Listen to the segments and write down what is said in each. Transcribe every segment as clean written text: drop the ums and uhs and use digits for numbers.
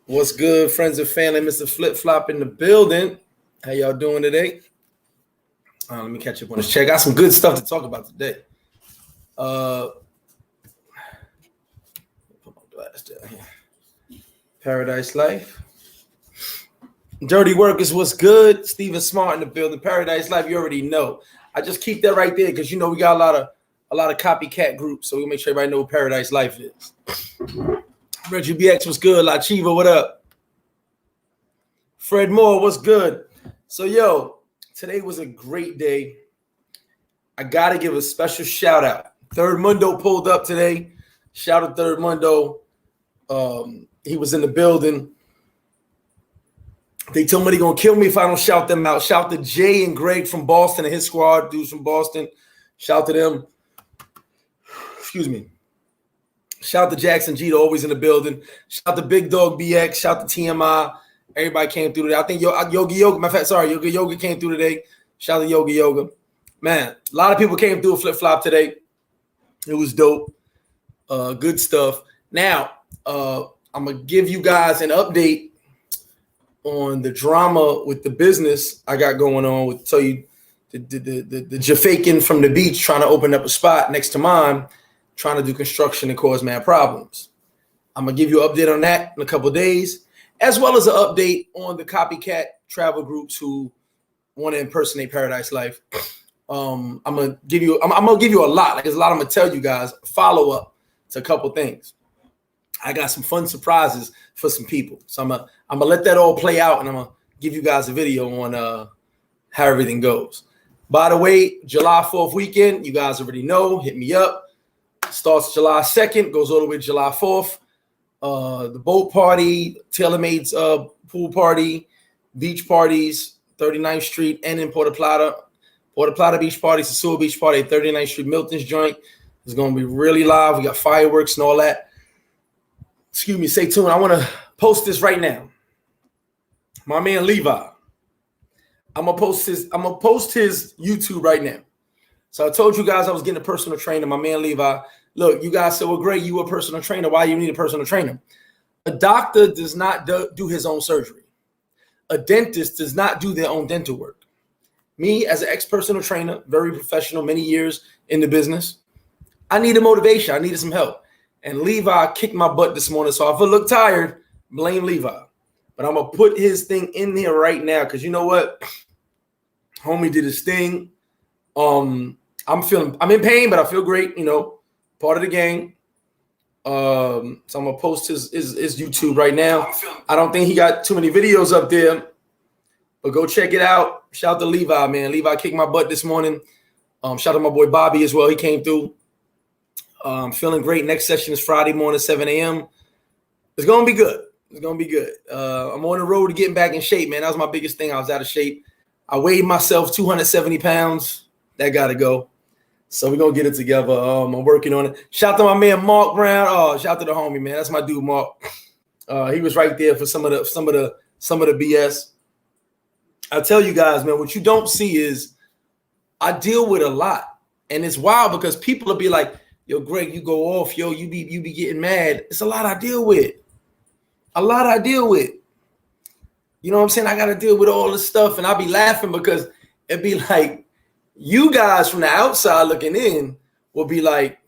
What's good, friends and family? Mr. Flip Flop in the building. How y'all doing today? Let me catch up on this check. Got some good stuff to talk about today. Put my glass down here. Paradise Life. Dirty Workers, what's good? Steven Smart in the building. Paradise Life, you already know. I just keep that right there because we got a lot of copycat groups, so we make sure everybody know what Paradise Life is. Reggie BX, what's good? La Chiva, what up? Fred Moore, what's good? So, today was a great day. I got to give a special shout out. Third Mundo pulled up today. Shout out Third Mundo. He was in the building. They told me they're going to kill me if I don't shout them out. Shout to Jay and Greg from Boston and his squad, dudes from Boston. Shout to them. Excuse me. Shout to Jackson G, always in the building. Shout to Big Dog BX. Shout to TMI. Everybody came through today. I think Yogi Yoga. Yogi Yoga came through today. Shout to Yogi Yoga. Man, a lot of people came through a flip flop today. It was dope. Good stuff. Now, I'm gonna give you guys an update on the drama with the business I got going on. Tell you the Jafakin from the beach trying to open up a spot next to mine, trying to do construction and cause mad problems. I'm going to give you an update on that in a couple of days, as well as an update on the copycat travel groups who want to impersonate Paradise Life. I'm going to give you a lot. Like, there's a lot I'm going to tell you guys. Follow up to a couple things. I got some fun surprises for some people. So I'm going to let that all play out, and I'm going to give you guys a video on how everything goes. By the way, July 4th weekend, you guys already know, hit me up. Starts July 2nd, goes all the way to July 4th. The boat party, TaylorMade's pool party, beach parties, 39th Street and in Puerto Plata. Puerto Plata beach party, Sasua beach party, 39th Street, Milton's joint. It's going to be really live. We got fireworks and all that. Excuse me, stay tuned. I want to post this right now. My man Levi. I'm gonna post his YouTube right now. So I told you guys I was getting a personal trainer. My man Levi. Look, you guys said, well, great, you a personal trainer. Why do you need a personal trainer? A doctor does not do his own surgery. A dentist does not do their own dental work. Me, as an ex-personal trainer, very professional, many years in the business, I needed motivation. I needed some help. And Levi kicked my butt this morning. So if I look tired, blame Levi. But I'm going to put his thing in there right now because you know what? Homie did his thing. I'm in pain, but I feel great, part of the game. So I'm going to post his YouTube right now. I don't think he got too many videos up there, but go check it out. Shout out to Levi, man. Levi kicked my butt this morning. Shout out to my boy Bobby as well. He came through. Feeling great. Next session is Friday morning, 7 a.m. It's going to be good. It's going to be good. I'm on the road to getting back in shape, man. That was my biggest thing. I was out of shape. I weighed myself 270 pounds. That got to go. So we're going to get it together. I'm working on it. Shout out to my man, Mark Brown. Oh, shout out to the homie, man. That's my dude, Mark. He was right there for some of the BS. I tell you guys, man, what you don't see is I deal with a lot. And it's wild because people will be like, yo, Greg, you go off. Yo, you be getting mad. It's a lot I deal with. You know what I'm saying? I got to deal with all this stuff. And I'll be laughing because it'd be like, you guys from the outside looking in will be like,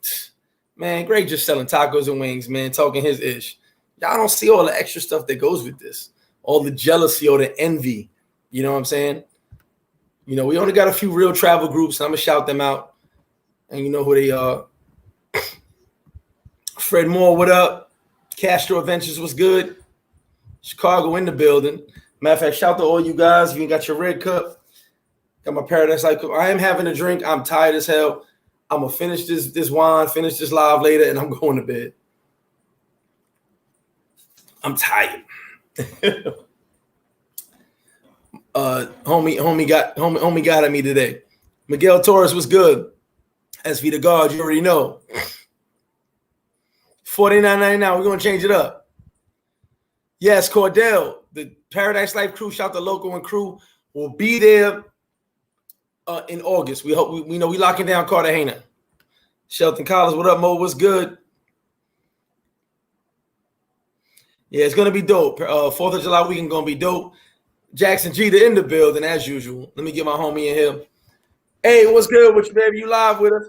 man, Greg just selling tacos and wings, man, talking his ish. Y'all don't see all the extra stuff that goes with this. All the jealousy or the envy. You know what I'm saying? We only got a few real travel groups, and I'm going to shout them out. And you know who they are. Fred Moore, what up? Castro Adventures was good. Chicago in the building. Matter of fact, shout out to all you guys. If you got your red cup, got my Paradise Life cup. I am having a drink. I'm tired as hell. I'm going to finish this wine, finish this live later, and I'm going to bed. I'm tired. Homie got at me today. Miguel Torres was good. As for the guard, you already know. $49.99. We're going to change it up. Yes, Cordell, the Paradise Life crew, shout out to Loco and crew, will be there in August. We hope we know we locking down Cartagena. Shelton Collins, what up, Mo? What's good? Yeah, it's gonna be dope. 4th of July weekend gonna be dope. Jackson G in the building as usual. Let me get my homie in here. Hey, what's good with you, baby? You live with us?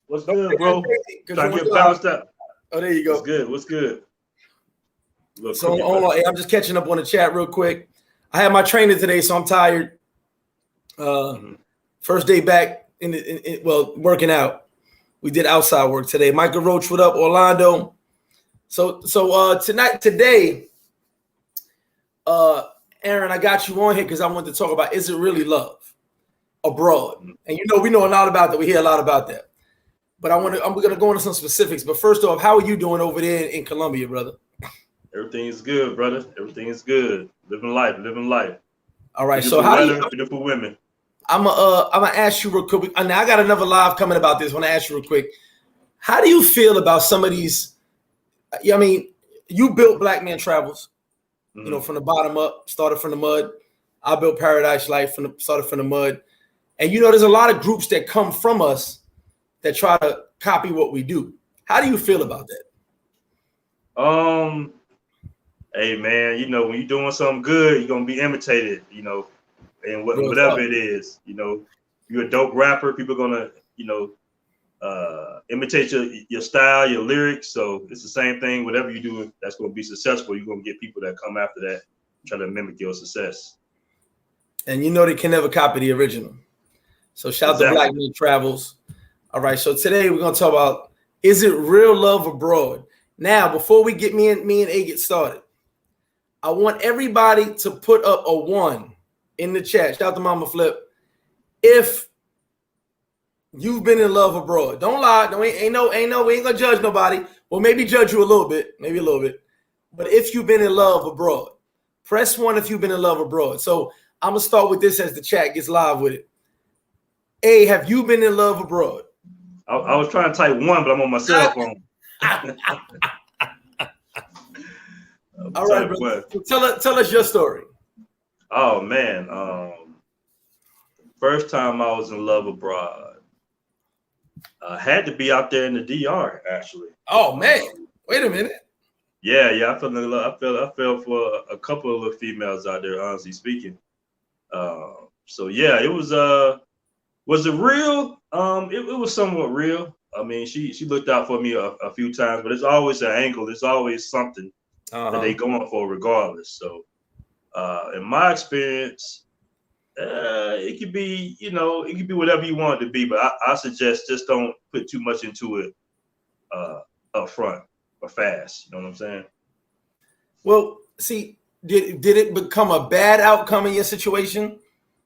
What's Don't good, bro? Trying to get balanced out. Oh, there you go. What's good? What's good? So hold on. Hey, I'm just catching up on the chat real quick. I had my training today, so I'm tired. First day back well, working out. We did outside work today. Michael Roach, what up, Orlando? So today, Aaron, I got you on here because I wanted to talk about, is it really love abroad? And we know a lot about that. We hear a lot about that. But we're gonna go into some specifics. But first off, how are you doing over there in Colombia, brother? Everything is good, brother. Everything is good. Living life. All right. Beautiful So how weather, beautiful women. I'm gonna ask you real quick. Now I got another live coming about this. I want to ask you real quick. How do you feel about some of these? I mean, you built Black Man Travels, from the bottom up, started from the mud. I built Paradise Life started from the mud. And there's a lot of groups that come from us that try to copy what we do. How do you feel about that? Hey man, when you're doing something good, you're gonna be imitated, and whatever it is, you're a dope rapper, people are gonna, imitate your style, your lyrics. So it's the same thing. Whatever you do that's gonna be successful, you're gonna get people that come after that, try to mimic your success. And they can never copy the original. So shout out to Black Man Travels. All right, so today we're gonna talk about, is it real love abroad? Now, before we get me and A get started, I want everybody to put up a 1 in the chat. Shout out to Mama Flip. If you've been in love abroad, don't lie. We ain't gonna judge nobody. Well, maybe judge you a little bit, But if you've been in love abroad, press 1 if you've been in love abroad. So I'm gonna start with this as the chat gets live with it. A, have you been in love abroad? I was trying to type 1, but I'm on my cell phone. All right, brother. So tell us your story. Oh man, first time I was in love abroad, had to be out there in the DR actually. Oh man, wait a minute. Yeah, I fell in love. I fell for a couple of females out there, honestly speaking. So yeah, it was it real? It was somewhat real. I mean, she looked out for me a few times, but it's always an angle. It's always something that they going for regardless. So in my experience, it could be, it could be whatever you want it to be, but I suggest just don't put too much into it up front or fast. You know what I'm saying? Well, see, did it become a bad outcome in your situation?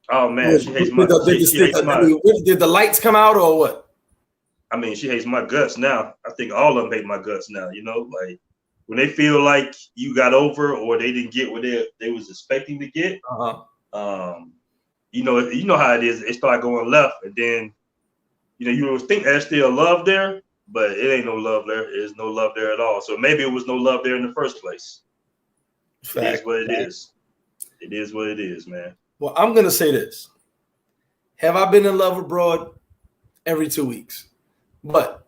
Oh man, she hates my. Did the lights come out or what? I mean, she hates my guts now. I think all of them hate my guts now. Like when they feel like you got over or they didn't get what they was expecting to get. You know how it is. It start going left, and then you would think there's still love there, but it ain't no love there. There's no love there at all. So maybe it was no love there in the first place. It is what it is. It is what it is, man. Well, I'm gonna say this. Have I been in love abroad? Every 2 weeks. But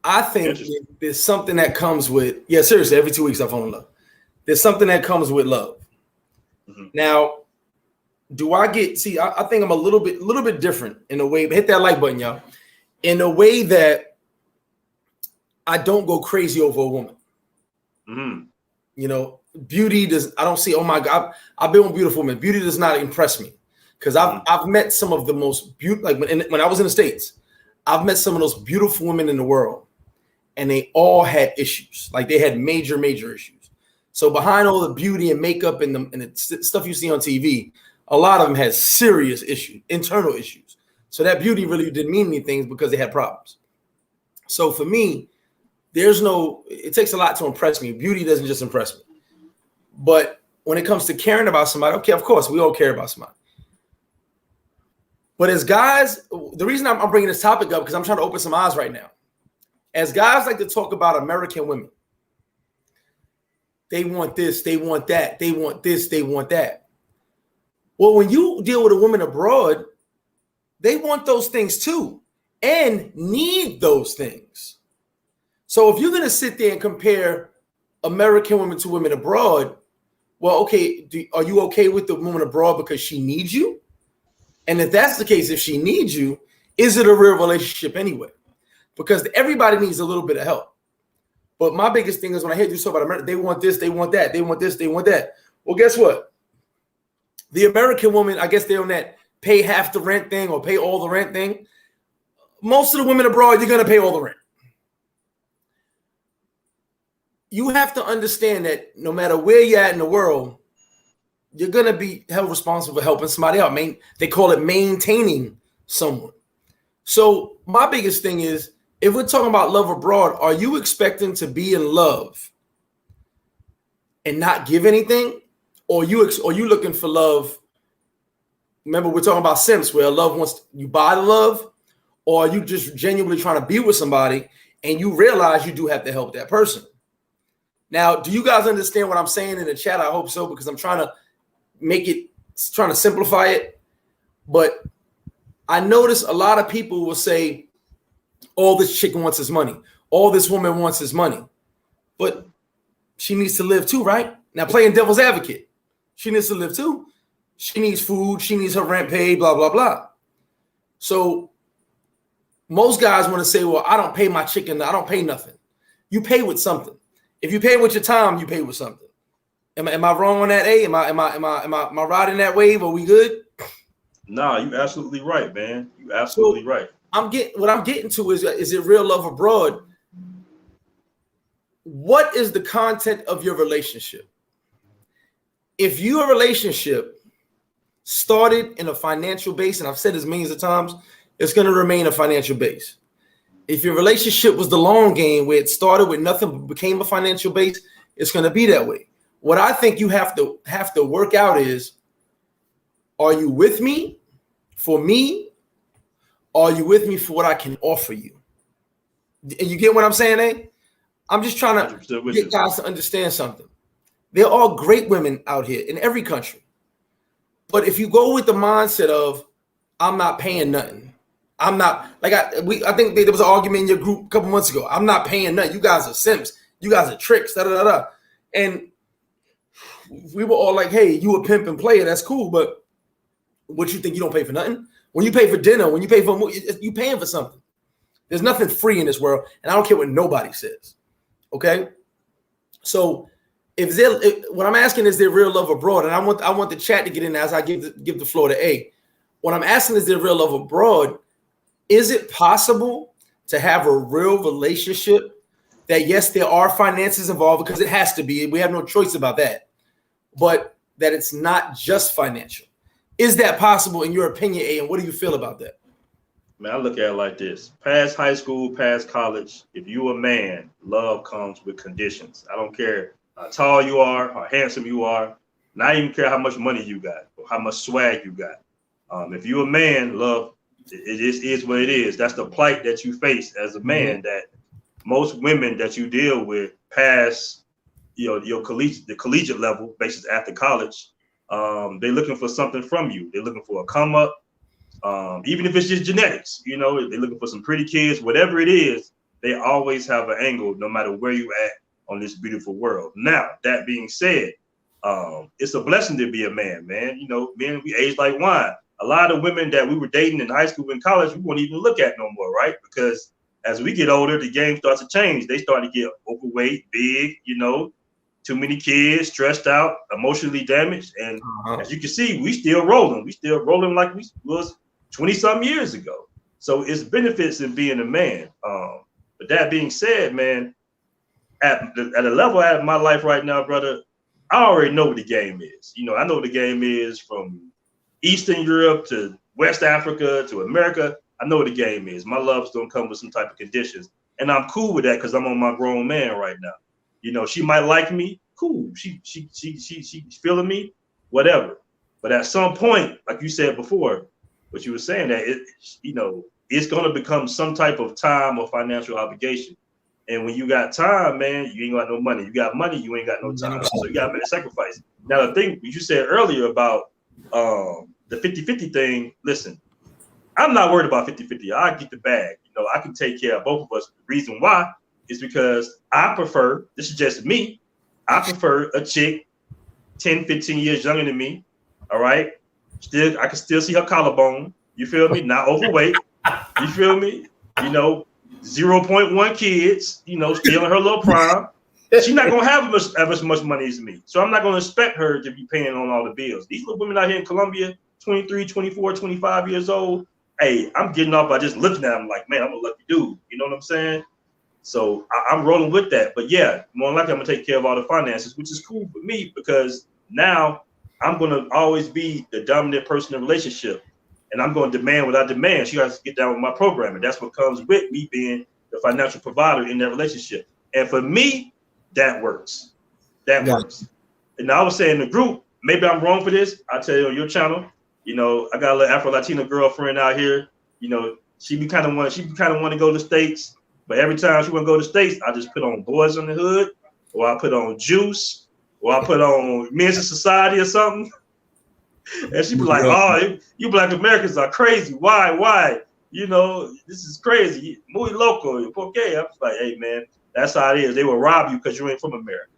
I think there's something that comes with, seriously, every 2 weeks I fall in love. There's something that comes with love. Now, I think I'm a little bit different in a way, but hit that like button, y'all. In a way that I don't go crazy over a woman. Beauty I don't see, oh my God, I've been with beautiful women. Beauty does not impress me. Because I've met some of the most beautiful, like when I was in the States, I've met some of those beautiful women in the world, and they all had issues. Like they had major, major issues. So behind all the beauty and makeup and the stuff you see on TV, a lot of them had serious issues, internal issues. So that beauty really didn't mean anything because they had problems. So for me, it takes a lot to impress me. Beauty doesn't just impress me. But when it comes to caring about somebody, okay, of course, we all care about somebody. But as guys, the reason I'm bringing this topic up, because I'm trying to open some eyes right now. As guys like to talk about American women, they want this, they want that, they want this, they want that. Well, when you deal with a woman abroad, they want those things too and need those things. So if you're going to sit there and compare American women to women abroad, well, okay, are you okay with the woman abroad because she needs you? And if that's the case, if she needs you, is it a real relationship anyway? Because everybody needs a little bit of help. But my biggest thing is when I hear you talk about America, they want this, they want that, they want this, they want that. Well, guess what? The American woman, I guess they're on that pay half the rent thing or pay all the rent thing. Most of the women abroad, you're going to pay all the rent. You have to understand that no matter where you're at in the world, you're going to be held responsible for helping somebody out. They call it maintaining someone. So my biggest thing is, if we're talking about love abroad, are you expecting to be in love and not give anything? Or you looking for love? Remember, we're talking about simps, where love wants you buy the love, or are you just genuinely trying to be with somebody and you realize you do have to help that person? Now, do you guys understand what I'm saying in the chat? I hope so, because I'm trying to simplify it. But I notice a lot of people will say, all this chick wants is money. All this woman wants is money. But she needs to live too, right? Now, playing devil's advocate, she needs to live too. She needs food. She needs her rent paid, blah, blah, blah. So most guys want to say, well, I don't pay my chicken. I don't pay nothing. You pay with something. If you pay with your time, you pay with something. Am I wrong on that? Am I riding that wave? Are we good? No, you absolutely right, man. You absolutely right. What I'm getting to is it real love abroad? What is the content of your relationship? If your relationship started in a financial base, and I've said this millions of times, it's going to remain a financial base. If your relationship was the long game, where it started with nothing but became a financial base, it's going to be that way. What I think you have to work out is, are you with me for me? Or are you with me for what I can offer you? And you get what I'm saying, eh? I'm just trying to get guys to understand something. There are great women out here in every country. But if you go with the mindset of, I'm not paying nothing. I'm not, I think there was an argument in your group a couple months ago. I'm not paying nothing. You guys are simps. You guys are tricks. Da, da, da, da. And we were all like, hey, you a pimp and player. That's cool. But what you think, you don't pay for nothing? When you pay for dinner, when you pay for, you paying for something. There's nothing free in this world. And I don't care what nobody says. Okay? So what I'm asking is there real love abroad? And I want the chat to get in as I give the floor to A. What I'm asking is there real love abroad? Is it possible to have a real relationship that, yes, there are finances involved, because it has to be. We have no choice about that. But that it's not just financial. Is that possible in your opinion, A? And what do you feel about that? Man, I look at it like this. Past high school, past college, if you a man, love comes with conditions. I don't care how tall you are, how handsome you are, and I even care how much money you got or how much swag you got. If you a man, love, it is what it is. That's the plight that you face as a man, that most women that you deal with past your collegiate level, basically after college, they're looking for something from you. They're looking for a come up, even if it's just genetics. They're looking for some pretty kids, whatever it is. They always have an angle, no matter where you at on this beautiful world. Now, that being said, it's a blessing to be a man, man. Men, we age like wine. A lot of women that we were dating in high school and college, we won't even look at no more, right? Because as we get older, the game starts to change. They start to get overweight, big, too many kids, stressed out, emotionally damaged. And as you can see, we still rolling. We still rolling like we was 20-something years ago. So it's benefits in being a man. But that being said, man, at a level of my life right now, brother, I already know what the game is. I know what the game is from Eastern Europe to West Africa to America. I know what the game is. My love's gonna come with some type of conditions. And I'm cool with that because I'm on my grown man right now. She might like me, cool. She's feeling me, whatever. But at some point, like you said before, what you were saying, that it's gonna become some type of time or financial obligation. And when you got time, man, you ain't got no money. You got money, you ain't got no time. So you gotta make a sacrifice. Now, the thing you said earlier about the 50-50 thing, listen, I'm not worried about 50-50. I get the bag. I can take care of both of us. The reason why is because I prefer, this is just me, I prefer a chick 10, 15 years younger than me. All right. I can still see her collarbone. You feel me? Not overweight. You feel me? 0.1 kids, still in her little prime. She's not going to have as much money as me. So I'm not going to expect her to be paying on all the bills. These little women out here in Colombia, 23, 24, 25 years old. Hey, I'm getting off by just looking at them like, man, I'm a lucky dude. You know what I'm saying? So I'm rolling with that. But yeah, more likely I'm going to take care of all the finances, which is cool for me because now I'm going to always be the dominant person in the relationship. And I'm going to demand what I demand. She has to get down with my program. And that's what comes with me being the financial provider in that relationship. And for me, that works. That works. And I was saying in the group, maybe I'm wrong for this. I tell you on your channel, I got a little Afro-Latina girlfriend out here. She kind of want to go to the States. But every time she want to go to the States, I just put on Boys on the Hood, or I put on Juice, or I put on Men's Society or something. And she be like, "Oh, you Black Americans are crazy. Why? This is crazy. Muy loco. Okay." I'm just like, "Hey, man, that's how it is. They will rob you because you ain't from America."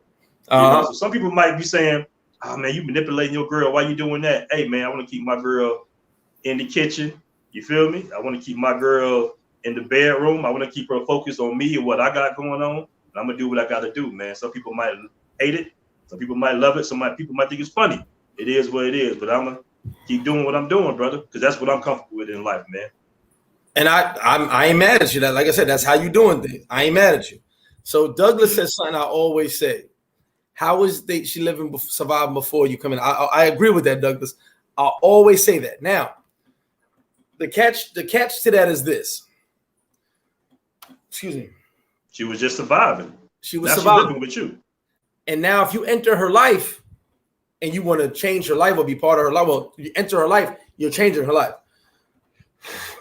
So some people might be saying, "Oh, man, you manipulating your girl. Why you doing that?" Hey, man, I want to keep my girl in the kitchen. You feel me? I want to keep my girl in the bedroom. I want to keep her focused on me and what I got going on. And I'm gonna do what I got to do, man. Some people might hate it. Some people might love it. Some people might think it's funny. It is what it is, but I'm gonna keep doing what I'm doing, brother, because that's what I'm comfortable with in life, man. And I ain't mad at you. That, like I said, that's how you doing things. I ain't mad at you. So Douglas says something I always say. How is she living, surviving before you come in? I agree with that, Douglas. I always say that. Now, the catch to that is this. Excuse me. She was just surviving. She was surviving living with you. And now, if you enter her life, and you want to change her life or be part of her life, well, you enter her life, you're changing her life.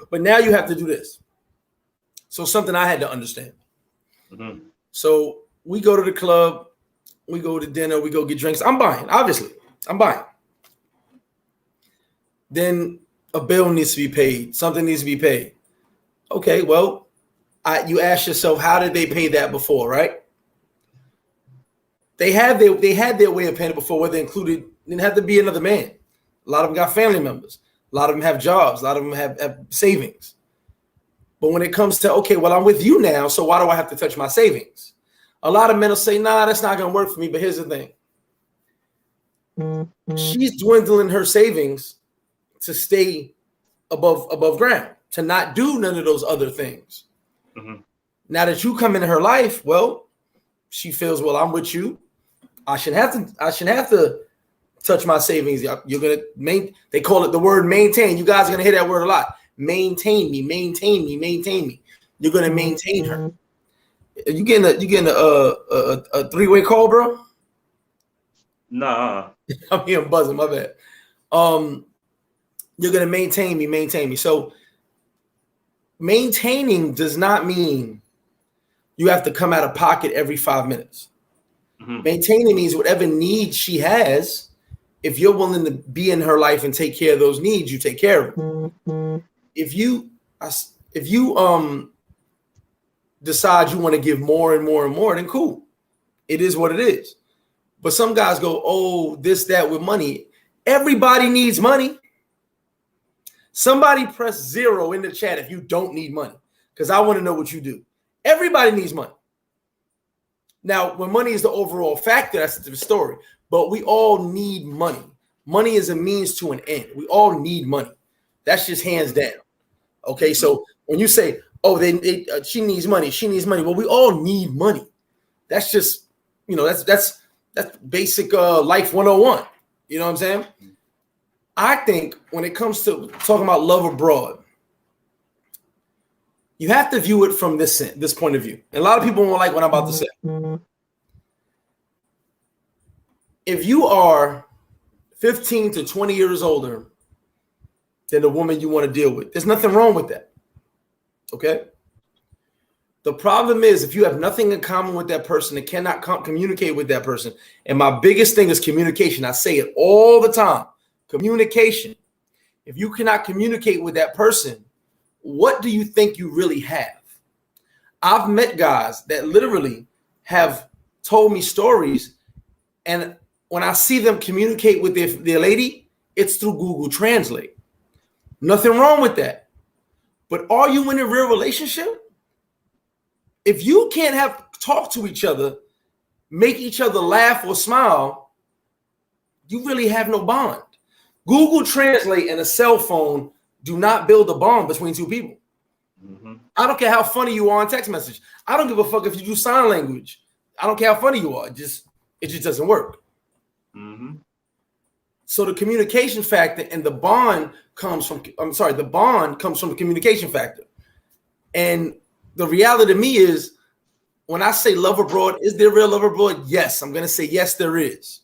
But now you have to do this. So something I had to understand. Mm-hmm. So we go to the club, we go to dinner, we go get drinks. I'm buying, obviously. I'm buying. Then a bill needs to be paid. Something needs to be paid. Okay, well, you ask yourself, how did they pay that before, right? They had their way of paying it before, where they didn't have to be another man. A lot of them got family members. A lot of them have jobs. A lot of them have savings. But when it comes to, okay, well, I'm with you now, so why do I have to touch my savings? A lot of men will say, nah, that's not going to work for me. But here's the thing. She's dwindling her savings to stay above ground, to not do none of those other things. Mm-hmm. Now that you come into her life, well, she feels, well, I'm with you. I shouldn't have to touch my savings. You're gonna they call it the word maintain. You guys are gonna hear that word a lot. Maintain me. You're gonna maintain her. You getting a three-way call, bro? Nah. I'm here buzzing, my bad. You're gonna maintain me. So maintaining does not mean you have to come out of pocket every 5 minutes. Mm-hmm. Maintaining means whatever needs she has, if you're willing to be in her life and take care of those needs, you take care of them. Mm-hmm. If you decide you want to give more and more and more, then cool. It is what it is. But some guys go, oh, this, that with money. Everybody needs money. Somebody press 0 in the chat if you don't need money, because I want to know what you do. Everybody needs money. Now, when money is the overall factor, that's a different story. But we all need money. Money is a means to an end. We all need money. That's just hands down. Okay, so when you say, oh, she needs money, well, we all need money. That's just, that's basic life 101. You know what I'm saying? I think when it comes to talking about love abroad, you have to view it from this point of view. And a lot of people won't like what I'm about to say. If you are 15 to 20 years older than the woman you want to deal with, there's nothing wrong with that. Okay? The problem is if you have nothing in common with that person and cannot communicate with that person, and my biggest thing is communication. I say it all the time. Communication. If you cannot communicate with that person, what do you think you really have? I've met guys that literally have told me stories, And when I see them communicate with their lady, it's through Google Translate. Nothing wrong with that. But are you in a real relationship? If you can't talk to each other, make each other laugh or smile, you really have no bond. Google Translate and a cell phone do not build a bond between two people. Mm-hmm. I don't care how funny you are on text message. I don't give a fuck if you do sign language. I don't care how funny you are. It just doesn't work. Mm-hmm. So the communication factor and the bond comes from the communication factor. And the reality to me is, when I say love abroad, is there real love abroad? Yes, I'm going to say yes, there is.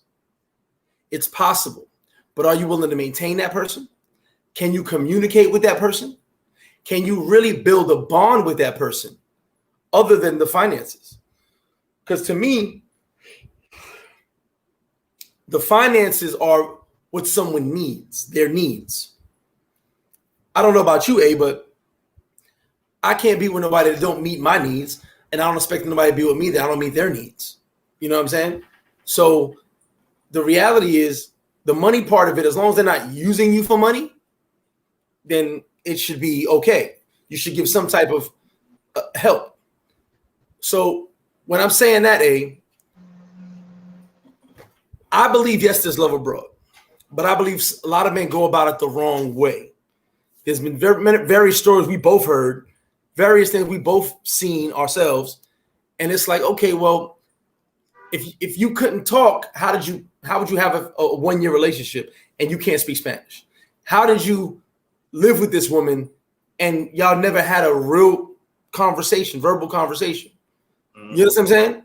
It's possible. But are you willing to maintain that person? Can you communicate with that person? Can you really build a bond with that person other than the finances? Because to me, the finances are what someone needs, their needs. I don't know about you, A, but I can't be with nobody that don't meet my needs, and I don't expect nobody to be with me that I don't meet their needs. You know what I'm saying? So the reality is, the money part of it, as long as they're not using you for money, then it should be okay. You should give some type of help. So when I'm saying that, I believe, yes, there's love abroad, but I believe a lot of men go about it the wrong way. There's been various stories we both heard, various things we both seen ourselves, and it's like, okay, well, if you couldn't talk, how would you have a 1-year relationship and you can't speak Spanish? How did you live with this woman and y'all never had a real conversation, verbal conversation? Mm-hmm. You know what I'm saying?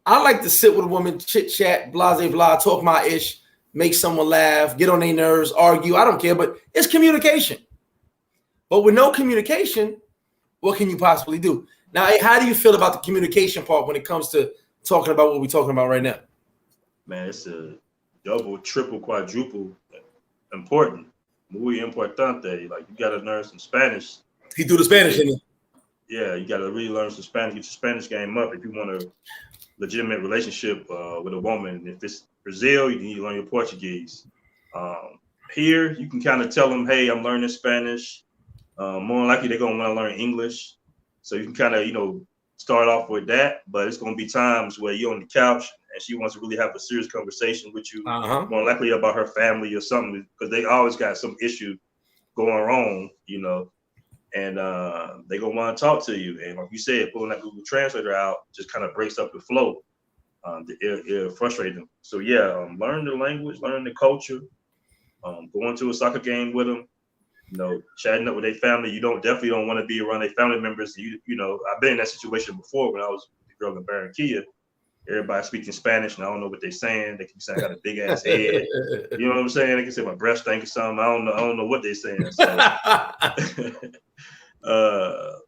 I like to sit with a woman, chit chat, blah, blah, blah, talk my ish, make someone laugh, get on their nerves, argue. I don't care, but it's communication. But with no communication, what can you possibly do? Now, how do you feel about the communication part when it comes to talking about what we're talking about right now? Man, it's a double, triple, quadruple important. Muy importante. Like, you got to learn some Spanish. He threw the Spanish in it. Yeah, you got to really learn some Spanish, get your Spanish game up if you want a legitimate relationship with a woman. If it's Brazil, you need to learn your Portuguese. Here, you can kind of tell them, hey, I'm learning Spanish. More likely, they're going to want to learn English. So you can kind of, start off with that. But it's going to be times where you're on the couch and she wants to really have a serious conversation with you, more likely about her family or something, because they always got some issue going wrong, and they're going to want to talk to you. And like you said, pulling that Google Translator out just kind of breaks up the flow. It'll frustrate them. So, yeah, learn the language, learn the culture, going to a soccer game with them, chatting up with their family. You definitely don't want to be around their family members. I've been in that situation before when I was with the girl in Barranquilla. Everybody speaking Spanish, and I don't know what they're saying. They can say I got a big ass head. You know what I'm saying? They can say my breast stank or something. I don't know what they're saying.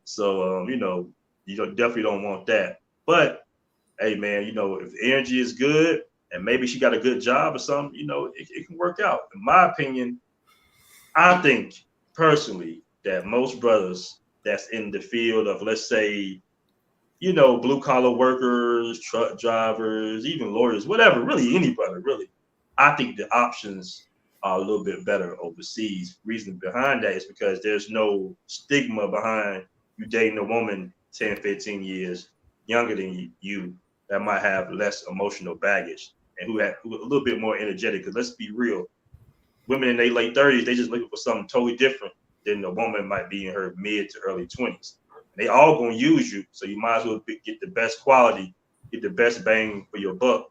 So, you definitely don't want that. But hey, man, if the energy is good and maybe she got a good job or something, it can work out. In my opinion, I think personally that most brothers that's in the field of, let's say, blue collar workers, truck drivers, even lawyers, whatever, really any brother, really, I think the options are a little bit better overseas. Reason behind that is because there's no stigma behind you dating a woman 10, 15 years younger than you that might have less emotional baggage and who a little bit more energetic. Because let's be real, women in their late 30s, they just looking for something totally different than a woman might be in her mid to early 20s. They all gonna use you, so you might as well get the best quality, get the best bang for your buck,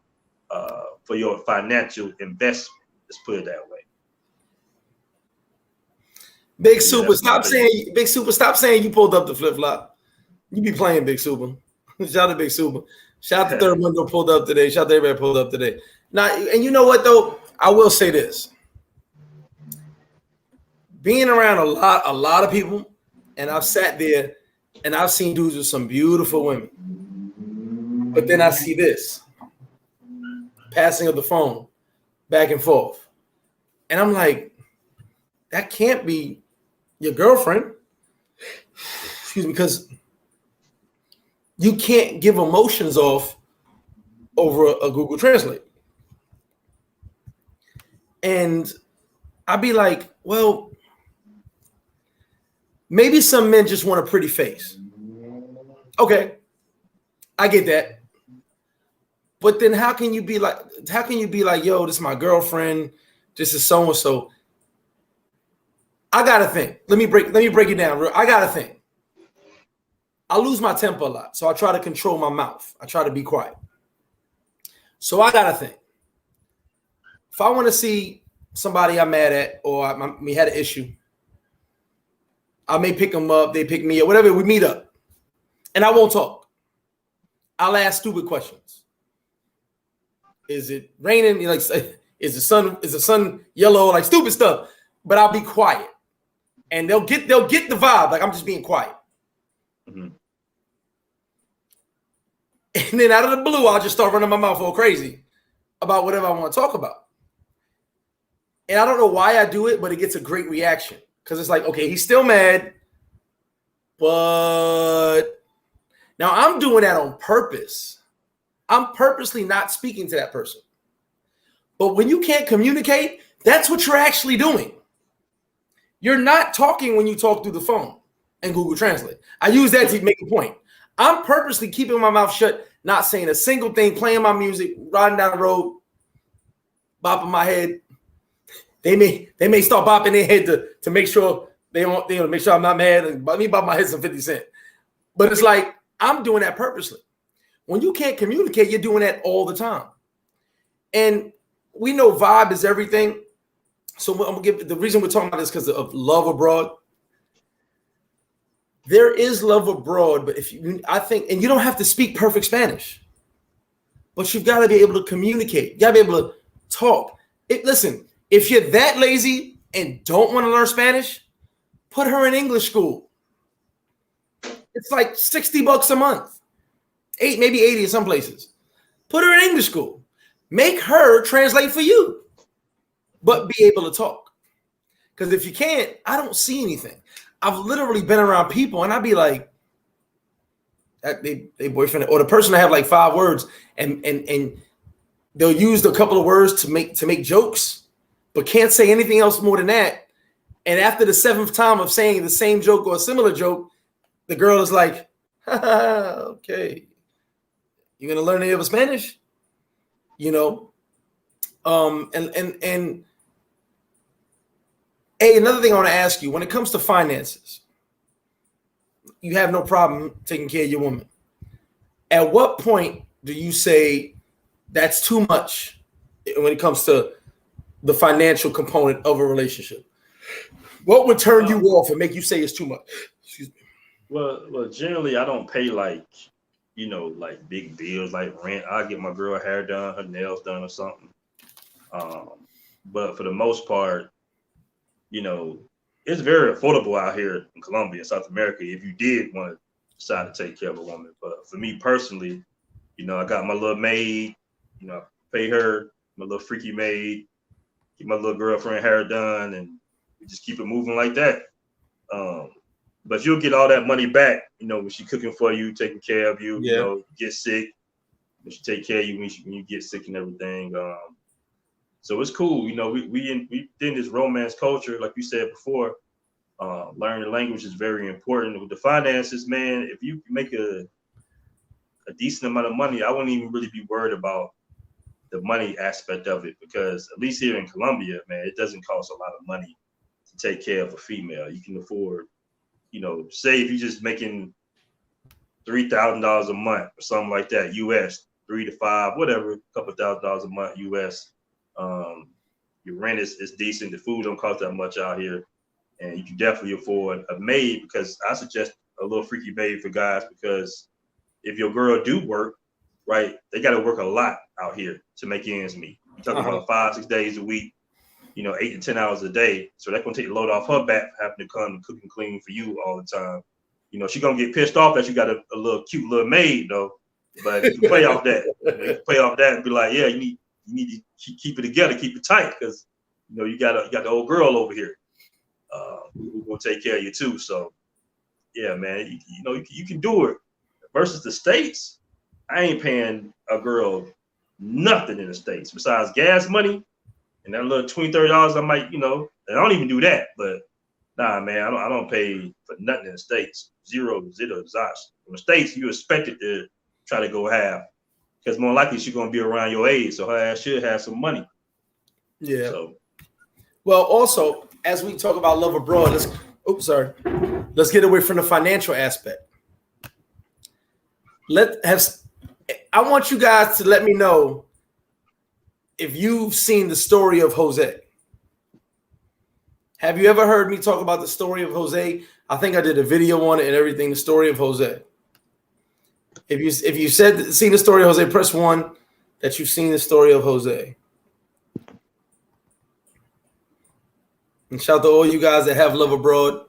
for your financial investment. Let's put it that way. Big Super, stop saying you pulled up the flip flop. You be playing, Big Super. Shout out to Big Super. Shout out to Third Window pulled up today. Shout out to everybody pulled up today. Now, and you know what though? I will say this. Being around a lot of people, and I've sat there and I've seen dudes with some beautiful women. But then I see this passing of the phone back and forth. And I'm like, that can't be your girlfriend. Excuse me, because you can't give emotions off over a Google Translate. And I'd be like, well, maybe some men just want a pretty face. Okay, I get that. But then how can you be like, yo, this is my girlfriend, this is so and so. I gotta think. Let me break it down. I gotta think. I lose my temper a lot, so I try to control my mouth. I try to be quiet. So I gotta think. If I want to see somebody I'm mad at, or we had an issue, I may pick them up, they pick me up, whatever. We meet up, and I won't talk. I'll ask stupid questions. Is it raining? Like, is the sun yellow? Like stupid stuff. But I'll be quiet, and they'll get the vibe. Like I'm just being quiet. Mm-hmm. And then out of the blue, I'll just start running my mouth all crazy about whatever I want to talk about. And I don't know why I do it, but it gets a great reaction. Because it's like, okay, he's still mad. But now I'm doing that on purpose. I'm purposely not speaking to that person. But when you can't communicate, that's what you're actually doing. You're not talking when you talk through the phone and Google Translate. I use that to make a point. I'm purposely keeping my mouth shut, not saying a single thing, playing my music, riding down the road, bopping my head. They may start bopping their head to make sure they make sure I'm not mad, and me bop my head some 50 Cent. But it's like I'm doing that purposely. When you can't communicate, you're doing that all the time. And we know vibe is everything. So I'm gonna give the reason we're talking about this because of love abroad. There is love abroad, but I think, and you don't have to speak perfect Spanish, but you've got to be able to communicate. You got to be able to talk. Listen, if you're that lazy and don't want to learn Spanish, put her in English school. It's like $60 a month, maybe 80 in some places. Put her in English school. Make her translate for you, but be able to talk. Because if you can't, I don't see anything. I've literally been around people and I'd be like, they boyfriend, or the person that have like 5 words and they'll use a couple of words to make jokes, but can't say anything else more than that. And after the 7th time of saying the same joke or a similar joke, the girl is like, okay, you're gonna learn any other Spanish? And hey, another thing I want to ask you, when it comes to finances, you have no problem taking care of your woman. At what point do you say that's too much when it comes to the financial component of a relationship? What would turn you off and make you say it's too much? Excuse me. Well, generally I don't pay like big bills like rent. I get my girl hair done, her nails done or something. But for the most part, it's very affordable out here in Colombia, South America, if you did want to decide to take care of a woman. But for me personally, I got my little maid, pay her, my little freaky maid, get my little girlfriend hair done, and we just keep it moving like that. But you'll get all that money back, when she's cooking for you, taking care of you, get sick, when she take care of you when you get sick and everything. So it's cool, we in this romance culture, like you said before. Learning the language is very important. With the finances, man, if you make a decent amount of money, I wouldn't even really be worried about the money aspect of it, because at least here in Colombia, man, it doesn't cost a lot of money to take care of a female. You can afford, say if you're just making $3,000 a month or something like that, US, 3 to 5, whatever, a couple $1,000s a month US. Your rent is decent. The food don't cost that much out here, and you can definitely afford a maid, because I suggest a little freaky maid for guys, because if your girl do work, right, they got to work a lot out here to make ends meet. You're talking about 5-6 days a week, 8 to 10 hours a day. So that's gonna take the load off her back, having to come and cook and clean for you all the time. She's gonna get pissed off that you got a little cute little maid though. But you can play off that. You can play off that and be like, yeah, you need to keep it together, keep it tight, because you got the old girl over here who's gonna take care of you too. So yeah, man, you can do it. Versus the States, I ain't paying a girl nothing in the States besides gas money. And that little $20, $30, I might, and I don't even do that. But nah, man, I don't pay for nothing in the States. Zero exhaust. In the States, you expected to try to go half because more likely she's gonna be around your age, so her ass should have some money. Yeah. So, well, also as we talk about love abroad, let's get away from the financial aspect. I want you guys to let me know if you've seen the story of Jose. Have you ever heard me talk about the story of Jose? I think I did a video on it and everything. The story of Jose. If you seen the story of Jose, press 1 that you've seen the story of Jose. And shout out to all you guys that have love abroad.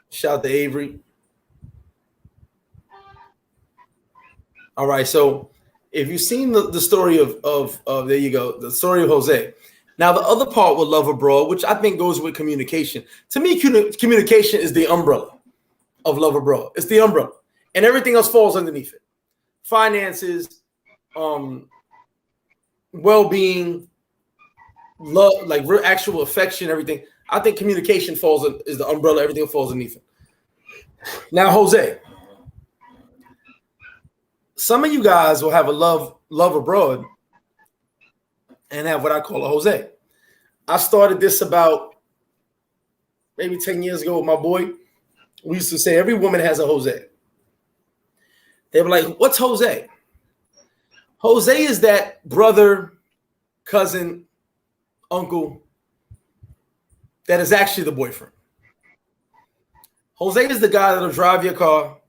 Shout out to Avery. All right, so if you've seen the story of there you go, the story of Jose. Now the other part with love abroad, which I think goes with communication. To me, communication is the umbrella of love abroad. It's the umbrella, and everything else falls underneath it. Finances, well-being, love, like actual affection, everything. I think communication is the umbrella. Everything falls underneath it. Now, Jose. Some of you guys will have a love abroad and have what I call a Jose. I started this about maybe 10 years ago with my boy. We used to say every woman has a Jose. They were like, what's Jose? Jose is that brother, cousin, uncle that is actually the boyfriend. Jose is the guy that'll drive your car,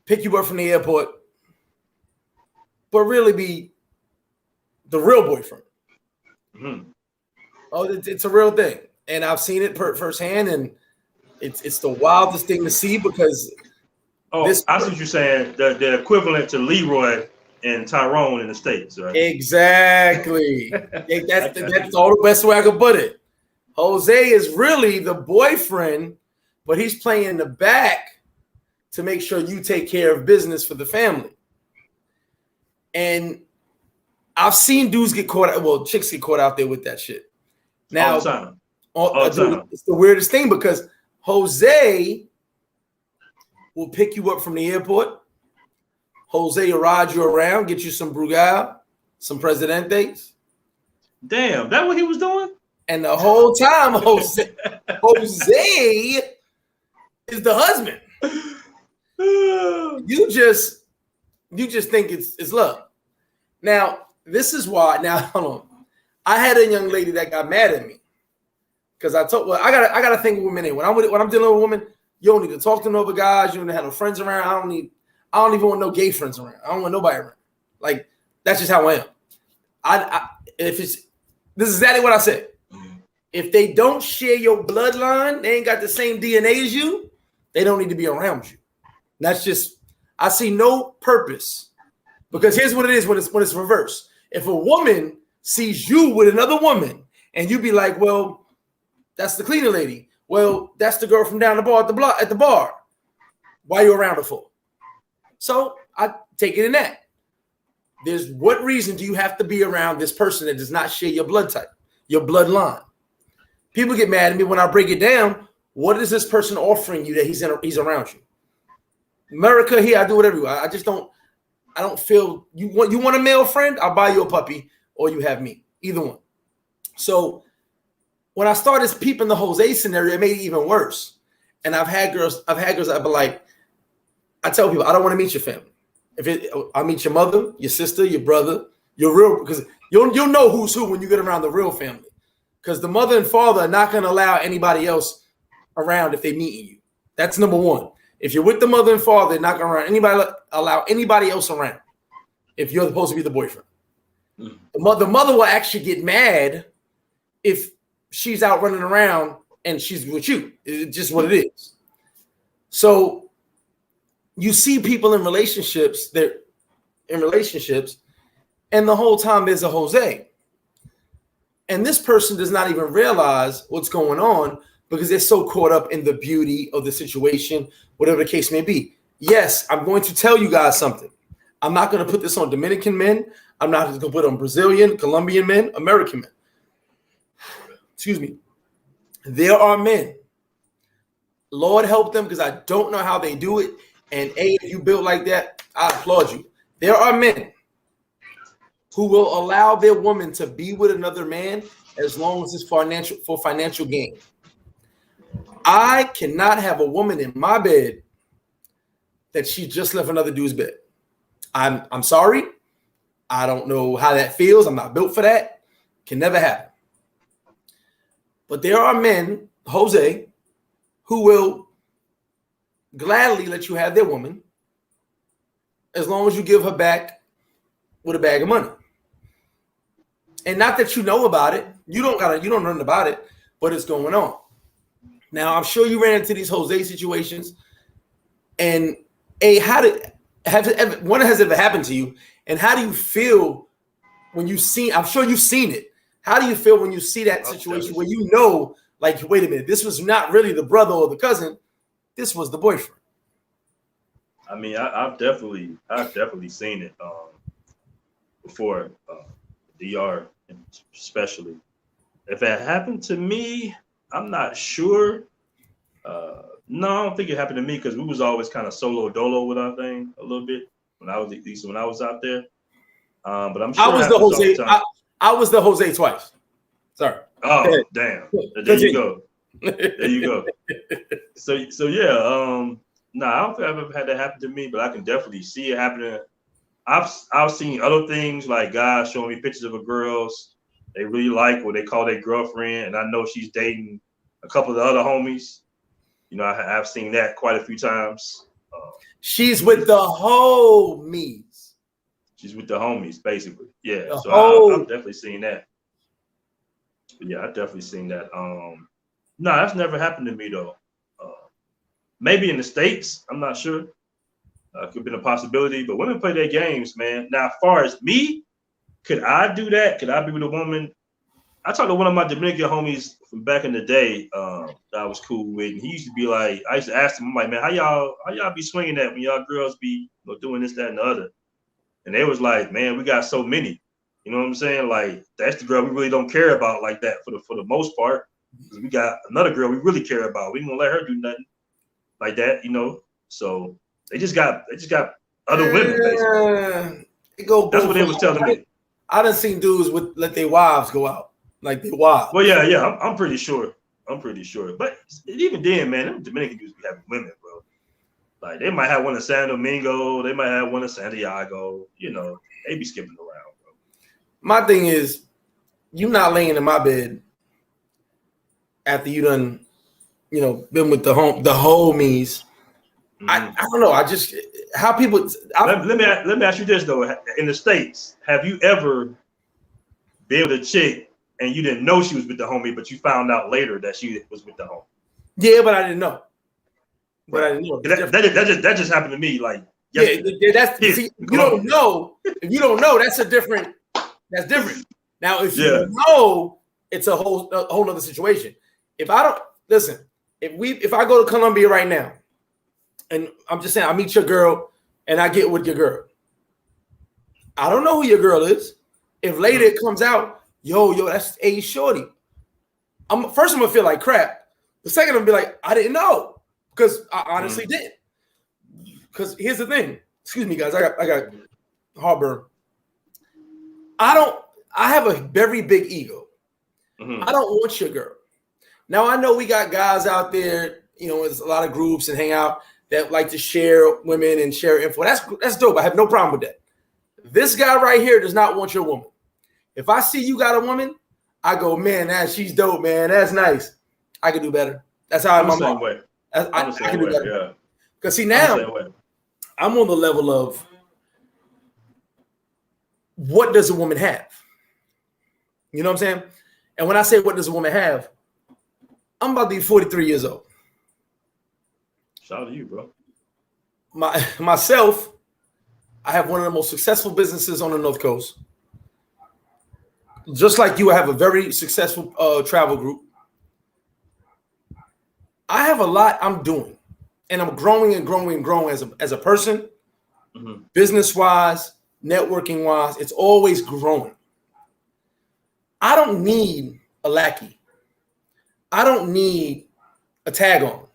pick you up from the airport, but really be the real boyfriend. Mm-hmm. Oh, it's a real thing. And I've seen it firsthand, and it's the wildest thing to see because I see what you're saying. The equivalent to Leroy and Tyrone in the States, right? Exactly. that's all the best way I could put it. Jose is really the boyfriend, but he's playing in the back to make sure you take care of business for the family. And I've seen dudes get caught. Well, chicks get caught out there with that shit. Now, all the time. All the time. It's the weirdest thing because Jose will pick you up from the airport. Jose will ride you around, get you some Brugal, some Presidentes. Damn, that what he was doing? And the whole time, Jose is the husband. You just think it's love. Now, this is why. Now, hold on. I had a young lady that got mad at me because I gotta think of women. When I'm dealing with a woman, you don't need to talk to no other guys. You don't need to have no friends around. I don't even want no gay friends around. I don't want nobody around. Like that's just how I am. This is exactly what I said. If they don't share your bloodline, they ain't got the same DNA as you. They don't need to be around you. That's just. I see no purpose because here's what it is when it's reversed. If a woman sees you with another woman and you be like, well, that's the cleaner lady. Well, that's the girl from down the bar at the bar. Why are you around her for? So I take it in that. There's what reason do you have to be around this person that does not share your blood type, your bloodline? People get mad at me when I break it down. What is this person offering you that he's around you? America here, I do it everywhere. I don't feel you want a male friend, I'll buy you a puppy or you have me. Either one. So when I started peeping the Jose scenario, it made it even worse. And I've had girls that be like, I tell people, I don't want to meet your family. I meet your mother, your sister, your brother, your real, because you'll know who's who when you get around the real family. Because the mother and father are not going to allow anybody else around if they meeting you. That's number one. If you're with the mother and father, they're not going to allow anybody else around if you're supposed to be the boyfriend. Mm. The mother will actually get mad if she's out running around and she's with you. It's just what it is. So you see people in relationships, and the whole time there's a Jose. And this person does not even realize what's going on because they're so caught up in the beauty of the situation, whatever the case may be. Yes, I'm going to tell you guys something. I'm not going to put this on Dominican men. I'm not going to put it on Brazilian, Colombian men, American men. Excuse me. There are men. Lord help them, because I don't know how they do it. And if you build like that, I applaud you. There are men who will allow their woman to be with another man as long as it's for financial gain. I cannot have a woman in my bed that she just left another dude's bed. I'm sorry. I don't know how that feels. I'm not built for that. Can never happen. But there are men, Jose, who will gladly let you have their woman as long as you give her back with a bag of money. And not that you know about it. You don't know nothing about it, but it's going on. Now, I'm sure you ran into these Jose situations. And when has it ever happened to you? And how do you feel when I'm sure you've seen it. How do you feel when you see that situation where you know, like, wait a minute, this was not really the brother or the cousin, this was the boyfriend? I mean, I've definitely seen it before, DR especially. If it happened to me, I'm not sure. No, I don't think it happened to me, because we was always kind of solo dolo with our thing a little bit when I was out there. But I'm sure I was the Jose. I was the Jose twice. Sorry. Oh, damn. There you go. There you go. So yeah. No, I don't think I've ever had that happen to me, but I can definitely see it happening. I've seen other things, like guys showing me pictures of a girls they really like, what they call their girlfriend, and I know she's dating a couple of the other homies. You know, I've seen that quite a few times. She's with the homies. She's with the homies, basically. Yeah. I've definitely seen that. Yeah, I've definitely seen that. No, that's never happened to me though. Maybe in the States, I'm not sure. Could have been a possibility, but women play their games, man. Now, as far as me, could I do that? Could I be with a woman? I talked to one of my Dominican homies from back in the day that I was cool with, and he used to be like, I used to ask him, I'm like, man, how y'all be swinging that when y'all girls be doing this, that, and the other? And they was like, man, we got so many. You know what I'm saying? Like, that's the girl we really don't care about like that for the most part. Because we got another girl we really care about. We ain't gonna let her do nothing like that, So they just got other women, basically. That's what they was telling me. I done seen dudes let their wives go out. Like their wives. Well, yeah, I'm pretty sure. But even then, man, them Dominican dudes be having women, bro. Like, they might have one in San Domingo, they might have one in Santiago. They be skipping around, bro. My thing is, you not laying in my bed after you done, been with the homies. Mm-hmm. I don't know. I just how people. Let me ask you this though. In the States, have you ever been with a chick and you didn't know she was with the homie, but you found out later that she was with the homie? Yeah, but I didn't know. Right. I didn't know. That just happened to me. Like, yesterday. You don't know. If you don't know, that's different. Now, if you know, it's a whole other situation. If I don't listen, if I go to Colombia right now, and I'm just saying, I meet your girl and I get with your girl, I don't know who your girl is. If later it comes out, yo, that's A Shorty, first I'm gonna feel like crap. The second I'm gonna be like, I didn't know, because I honestly didn't. Because here's the thing. Excuse me, guys. I got heartburn. I have a very big ego. Mm-hmm. I don't want your girl. Now, I know we got guys out there, there's a lot of groups and hang out that like to share women and share info. That's dope. I have no problem with that. This guy right here does not want your woman. If I see you got a woman, I go, man, she's dope, man. That's nice. I can do better. That's how I'm the same way. I can do better. Yeah. Because see, now I'm on the level of, what does a woman have? You know what I'm saying? And when I say, what does a woman have, I'm about to be 43 years old. Shout out to you, bro. Myself, I have one of the most successful businesses on the North Coast. Just like you, I have a very successful travel group. I have a lot I'm doing. and I'm growing and growing and growing as a person, business-wise, networking-wise. It's always growing. I don't need a lackey. I don't need a tag on.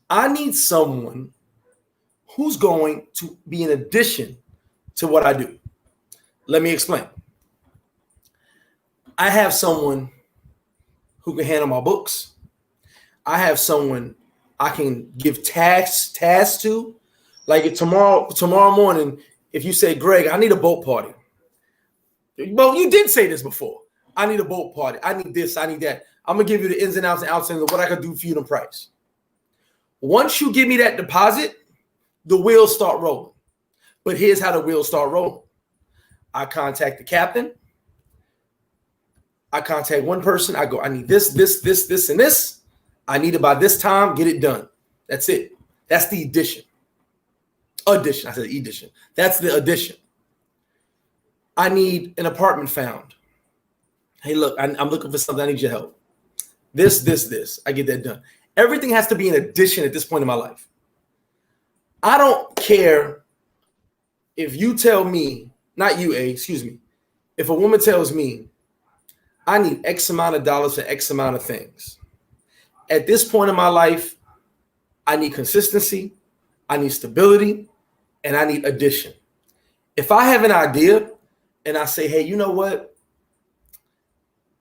I need someone who's going to be an addition to what I do. Let me explain. I have someone who can handle my books. I have someone I can give tasks to. Like if tomorrow morning, if you say, Greg, I need a boat party. Well, you did say this before. I need a boat party. I need this. I need that. I'm going to give you the ins and outs of what I can do for you and the price. Once you give me that deposit, the wheels start rolling. But here's how the wheels start rolling. I contact the captain. I contact one person. I go, I need this, and this. I need it by this time. Get it done. That's it. That's the addition. Addition. I said edition. That's the addition. I need an apartment found. Hey, look, I'm looking for something. I need your help. This. I get that done. Everything has to be an addition at this point in my life. I don't care if you tell me, not you, excuse me. If a woman tells me, I need X amount of dollars for X amount of things. At this point in my life, I need consistency, I need stability, and I need addition. If I have an idea and I say, hey, you know what?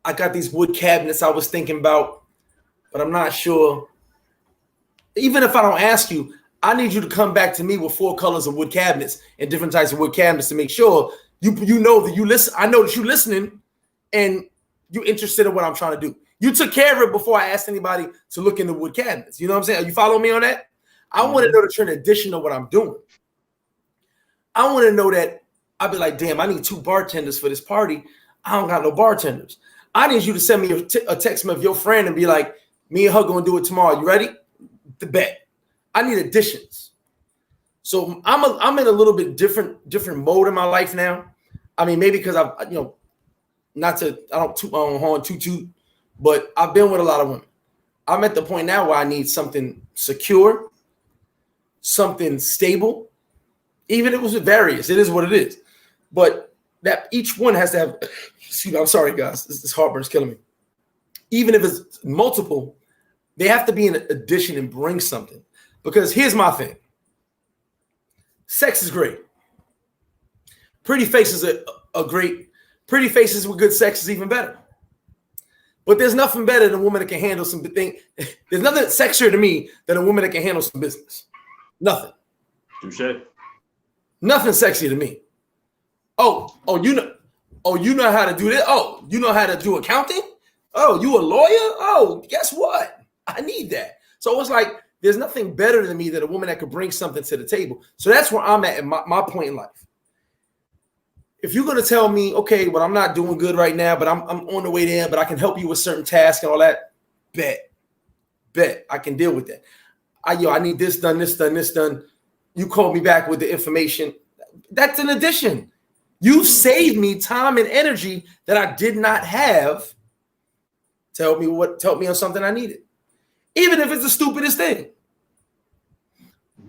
I got these wood cabinets I was thinking about, but I'm not sure. Even if I don't ask you, I need you to come back to me with 4 colors of wood cabinets and different types of wood cabinets to make sure you know that you listen. I know that you're listening and you're interested in what I'm trying to do. You took care of it before I asked anybody to look into wood cabinets. You know what I'm saying? Are you following me on that? I want to know that you're an addition to what I'm doing. I want to know that I'll be like, damn, I need 2 bartenders for this party. I don't got no bartenders. I need you to send me a text of your friend and be like, me and her going to do it tomorrow. You ready? The bet. I need additions. So I'm in a little bit different mode in my life now. I mean, maybe because I don't toot my own horn too, but I've been with a lot of women. I'm at the point now where I need something secure, something stable. Even if it was various, it is what it is. But that each one has to have, excuse me, I'm sorry, guys. This heartburn is killing me. Even if it's multiple, they have to be an addition and bring something. Because here's my thing. Sex is great. Pretty faces are great. Pretty faces with good sex is even better. But there's nothing better than a woman that can handle some thing. There's nothing sexier to me than a woman that can handle some business. Nothing. Touché. Nothing sexy to me. You know how to do this? Oh, you know how to do accounting? Oh, you a lawyer? Oh, guess what? I need that. So it's like there's nothing better than me than a woman that could bring something to the table. So that's where I'm at in my point in life. If you're going to tell me, okay, well, I'm not doing good right now, but I'm on the way there, but I can help you with certain tasks and all that, bet. I can deal with that. I need this done. You call me back with the information. That's an addition. You saved me time and energy that I did not have to help me on something I needed. Even if it's the stupidest thing.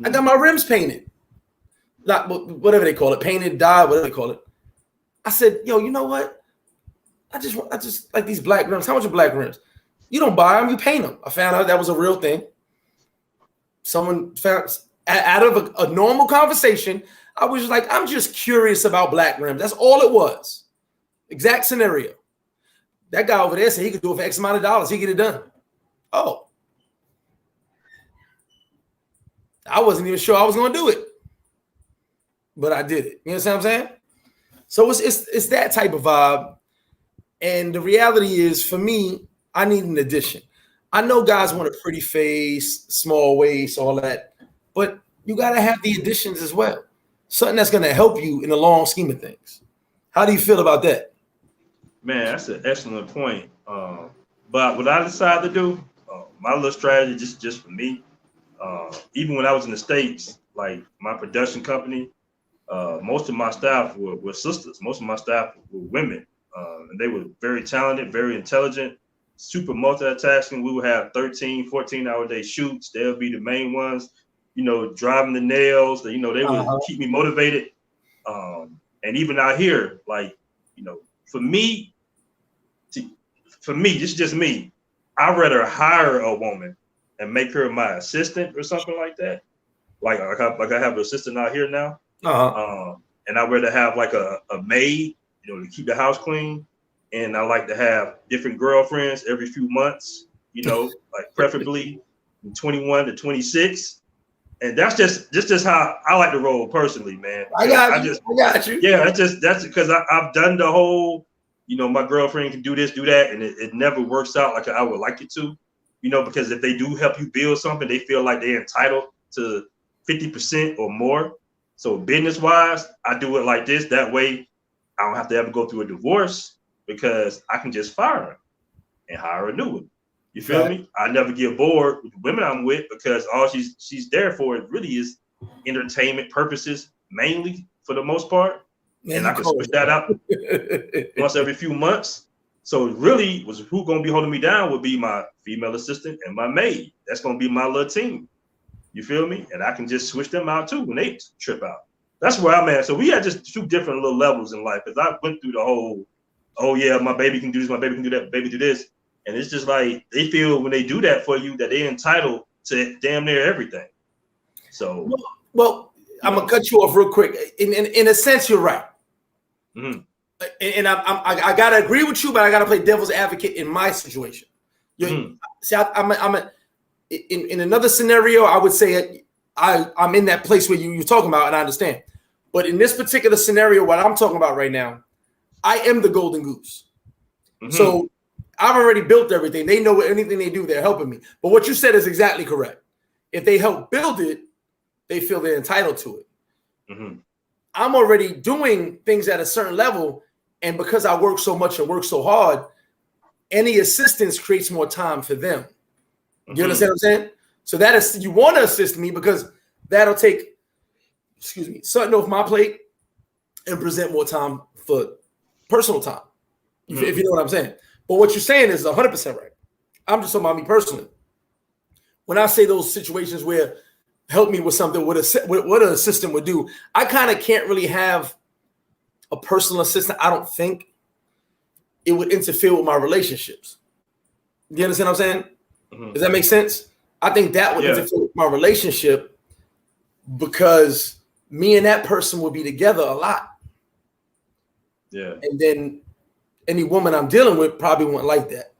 I got my rims painted. Not whatever they call it, painted, dyed, whatever they call it. I said, yo, you know what? I just like these black rims. How much are black rims? You don't buy them, you paint them. I found out that was a real thing. Someone found out of a normal conversation. I was just like, I'm just curious about black rims. That's all it was. Exact scenario. That guy over there said he could do it for X amount of dollars. He get it done. Oh. I wasn't even sure I was going to do it. But I did it. You know what I'm saying? So it's that type of vibe. And the reality is, for me, I need an addition. I know guys want a pretty face, small waist, all that. But you got to have the additions as well. Something that's going to help you in the long scheme of things. How do you feel about that? Man, that's an excellent point. But what I decided to do, my little strategy, just for me, even when I was in the States, like my production company, most of my staff were sisters. Most of my staff were women, and they were very talented, very intelligent. super multitasking. We would have 13, 14-hour day shoots. They'll be the main ones, you know, driving the nails. You know, they would keep me motivated. And even out here, like, you know, for me, this is just me. I'd rather hire a woman and make her my assistant or something like that. Like I have an assistant out here now. And I'd rather have like a maid, you know, to keep the house clean. And I like to have different girlfriends every few months, you know, like preferably from 21 to 26. And that's just how I like to roll personally, man. I got you. Yeah, that's because I've done the whole, you know, my girlfriend can do this, do that, and it never works out like I would like it to, you know, because if they do help you build something, they feel like they're entitled to 50% or more. So business-wise, I do it like this. That way, I don't have to ever go through a divorce because I can just fire her and hire a new one. You feel me? I never get bored with the women I'm with because all she's there for it really is entertainment purposes, mainly for the most part. Man, and I can switch that up once every few months. So really, who's gonna be holding me down would be my female assistant and my maid. That's gonna be my little team. You feel me? And I can just switch them out too when they trip out. That's where I'm at. So we had just two different little levels in life because I went through the whole, oh yeah, my baby can do this, my baby can do that, my baby do this. And it's just like they feel when they do that for you that they're entitled to damn near everything. So well I'm gonna cut you off real quick. In a sense, you're right. And I gotta agree with you, but I gotta play devil's advocate in my situation. See, I'm in another scenario. I would say I'm in that place where you're talking about, and I understand. But in this particular scenario, what I'm talking about right now, I am the golden goose. So I've already built everything. They know anything they do, they're helping me. But what you said is exactly correct. If they help build it, they feel they're entitled to it. I'm already doing things at a certain level, and because I work so much and work so hard, any assistance creates more time for them. You understand what I'm saying? So that is, you want to assist me because that'll take, something off my plate and present more time for personal time. If you know what I'm saying. But what you're saying is 100% right. I'm just talking about me personally. When I say those situations where help me with something, what an assistant would do, I kind of can't really have a personal assistant. I don't think it would interfere with my relationships. You understand what I'm saying? Does that make sense? I think that would interfere with my relationship because me and that person would be together a lot. Yeah. And then any woman I'm dealing with probably wouldn't like that.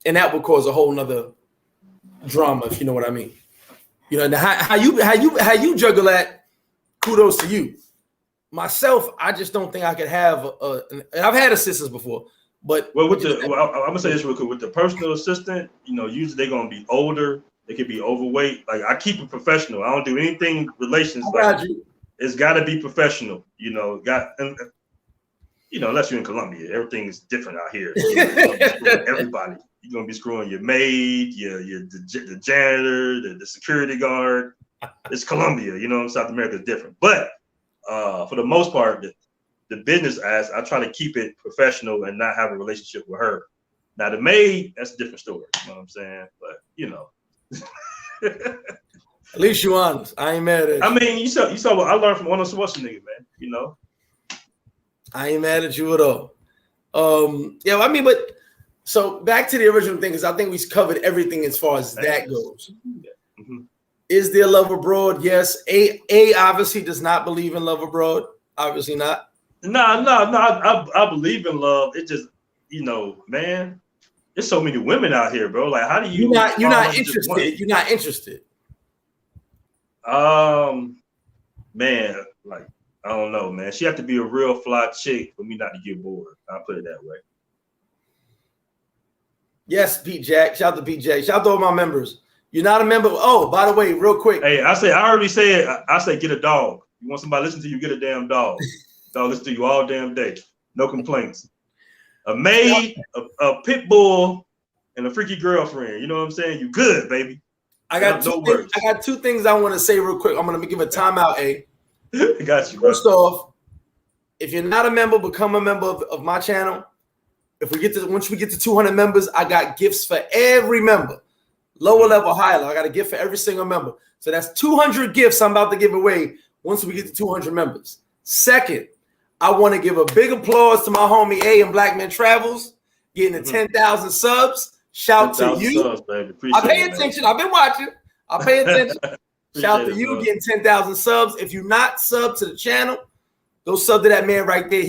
And that would cause a whole nother drama, if you know what I mean. You know, how you juggle that, kudos to you. Myself, I just don't think I could have and I've had assistants before, but I'm gonna say this real quick. With the personal assistant, you know, usually they're gonna be older, they could be overweight. Like I keep it professional. I don't do anything relations. It's gotta be professional, you know, unless you're in Colombia, everything is different out here. Everybody. You're gonna be screwing your maid, the janitor, the security guard. It's Colombia, you know. South America is different, but for the most part, the business as I try to keep it professional and not have a relationship with her. Now the maid, that's a different story. You know what I'm saying? But you know, at least you honest. I ain't mad at you. I mean, you saw what I learned from Arnold Schwarzenegger, man. You know, I ain't mad at you at all. I mean, but. So back to the original thing, because I think we've covered everything as far as that goes. Is there love abroad? Yes. A obviously does not believe in love abroad. Obviously not. No. I believe in love. It just, you know, man, there's so many women out here, bro. Like, how do you? You're not interested. You're not interested. Man, like I don't know, man. She have to be a real fly chick for me not to get bored. I'll put it that way. Yes, Pete Jack. Shout out to Pete Jack. Shout out to all my members. You're not a member. Oh, by the way, real quick. Hey, I already said, I say get a dog. You want somebody to listen to you, get a damn dog. Dog listen to you all damn day. No complaints. A maid, a pit bull, and a freaky girlfriend. You know what I'm saying? You good, baby. I got two things I want to say real quick. I'm going to give a timeout, A. I got you. First off, if you're not a member, become a member of my channel. once we get to 200 members, I got gifts for every member. Lower level, higher level. I got a gift for every single member. So that's 200 gifts I'm about to give away once we get to 200 members. Second, I want to give a big applause to my homie A and Black Man Travels, getting to 10,000 subs. Shout to you. Subs, baby. I pay attention. I've been watching. I pay attention. Shout to you getting 10,000 subs. If you're not subbed to the channel, go sub to that man right there.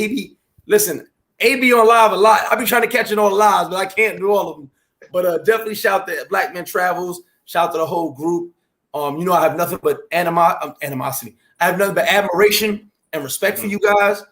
Listen, A be on live a lot. I be trying to catch it on live, but I can't do all of them. But definitely shout to Black Man Travels. Shout to the whole group. I have nothing but animosity. I have nothing but admiration and respect for you guys.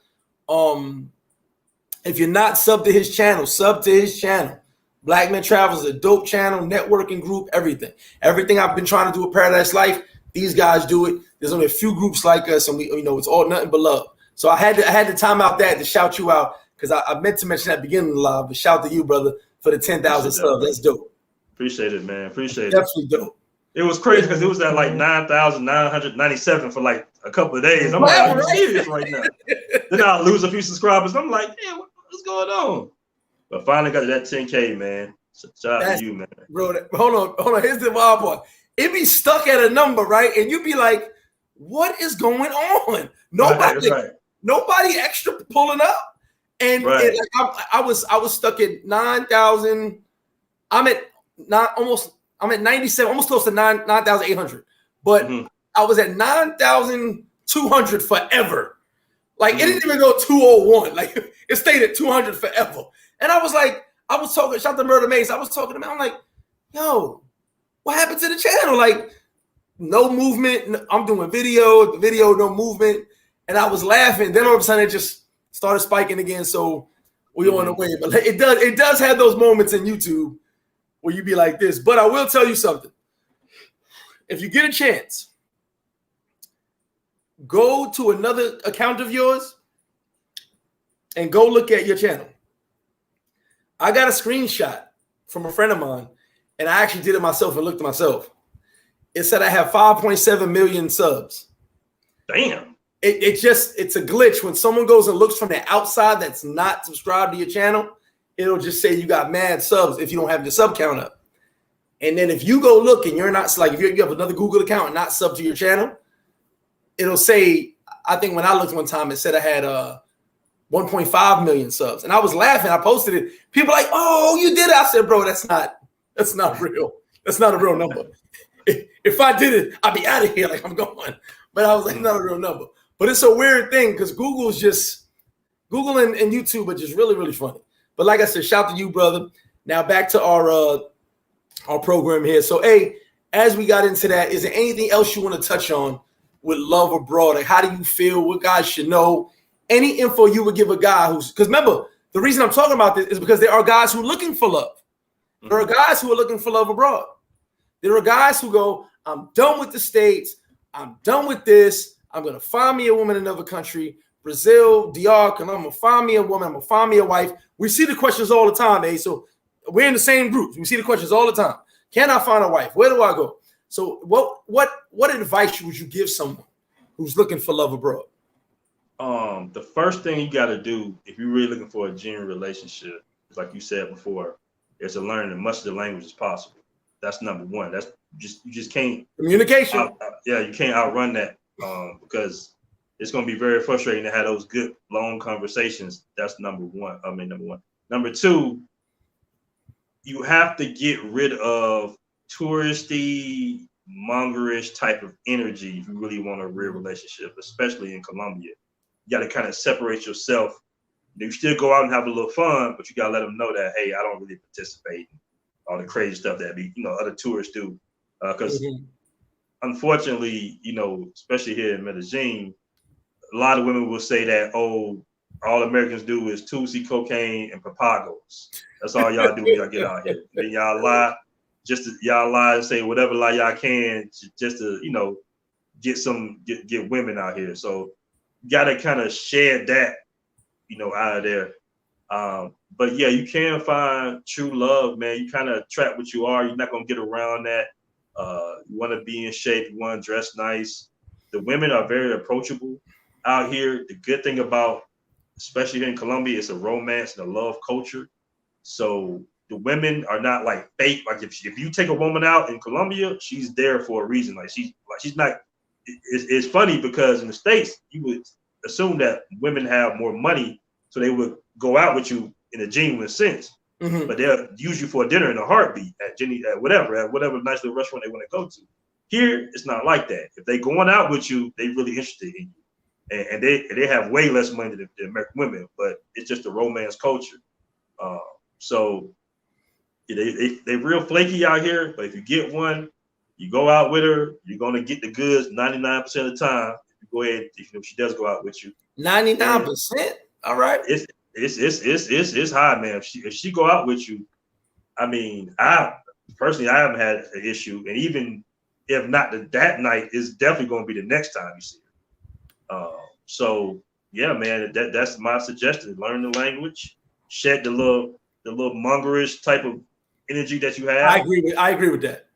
If you're not sub to his channel, sub to his channel. Black Man Travels is a dope channel, networking group, everything. Everything I've been trying to do with Paradise Life, these guys do it. There's only a few groups like us, and it's all nothing but love. So I had to time out that to shout you out because I meant to mention that beginning of the live, but shout to you, brother, for the 10,000 subs. That's dope. Appreciate it, man. Appreciate it. Definitely dope. It was crazy because it was at like 9,997 for like a couple of days. I'm like, I'm serious right now. Then I'll lose a few subscribers. I'm like, man, what's going on? But finally got to that 10K, man. Shout out to you, man. Bro, hold on. Here's the wild part. It be stuck at a number, right? And you be like, what is going on? Nobody extra pulling up. And, I was stuck at 9,000. I'm at 97, almost close to 9,800. But I was at 9,200 forever. Like it didn't even go 201. Like it stayed at 200 forever. And I was talking, shout out to Murder Mace. I was talking to him. I'm like, yo, what happened to the channel? Like, no movement. I'm doing video, no movement. And I was laughing. Then all of a sudden it just started spiking again. So we on the way. But it does have those moments in YouTube where you be like this. But I will tell you something. If you get a chance, go to another account of yours and go look at your channel. I got a screenshot from a friend of mine, and I actually did it myself and looked at myself. It said I have 5.7 million subs. Damn. It's a glitch. When someone goes and looks from the outside that's not subscribed to your channel, it'll just say you got mad subs if you don't have your sub count up. And then if you go look and you're not, like if you have another Google account and not sub to your channel, it'll say, I think when I looked one time, it said I had 1.5 million subs. And I was laughing. I posted it. People like, oh, you did it. I said, bro, that's not real. That's not a real number. If I did it, I'd be out of here like I'm going. But I was like, not a real number. But it's a weird thing because Google and YouTube are just really, really funny. But like I said, shout to you, brother. Now back to our program here. So, hey, as we got into that, is there anything else you want to touch on with love abroad? Like, how do you feel? What guys should know? Any info you would give a guy because remember, the reason I'm talking about this is because there are guys who are looking for love. There are guys who are looking for love abroad. There are guys who go, I'm done with the States. I'm done with this. I'm going to find me a woman in another country, Brazil, DR, and I'm going to find me a woman. I'm going to find me a wife. We see the questions all the time, eh? So we're in the same groups. We see the questions all the time. Can I find a wife? Where do I go? So what advice would you give someone who's looking for love abroad? The first thing you got to do if you're really looking for a genuine relationship, like you said before, is to learn as much of the language as possible. That's number one. That's you just can't communication. You can't outrun that because it's going to be very frustrating to have those good long conversations. That's number one. Number one. Number two, you have to get rid of touristy, mongerish type of energy if you really want a real relationship, especially in Colombia. You got to kind of separate yourself. You still go out and have a little fun, but you got to let them know that, hey, I don't really participate in all the crazy stuff that other tourists do. Because unfortunately, especially here in Medellin, a lot of women will say that, oh, all Americans do is Tusi, cocaine, and papagos. That's all y'all do when y'all get out here. Then y'all lie, and say whatever lie y'all can just to, get women out here. So you gotta kind of shed that, out of there. But yeah, you can find true love, man. You kind of trap what you are. You're not gonna get around that. You want to be in shape. You want to dress nice. The women are very approachable out here. The good thing about, especially here in Colombia, it's a romance and a love culture. So the women are not like fake. Like if you take a woman out in Colombia, she's there for a reason. Like she's not. It's funny because in the States you would assume that women have more money, so they would go out with you in a genuine sense. Mm-hmm. But they'll use you for a dinner in a heartbeat at whatever nice little restaurant they want to go to. Here, it's not like that. If they going out with you, they really interested in you, and they have way less money than the American women. But it's just a romance culture. So they real flaky out here. But if you get one, you go out with her, you're gonna get the goods 99% of the time. If you go ahead, if she does go out with you, 99%. All right. It's high, man. If she go out with you, I mean, I personally haven't had an issue, and even if not that night, it's definitely going to be the next time you see her. So yeah, man, that's my suggestion. Learn the language, shed the little mongerish type of energy that you have. I agree with that.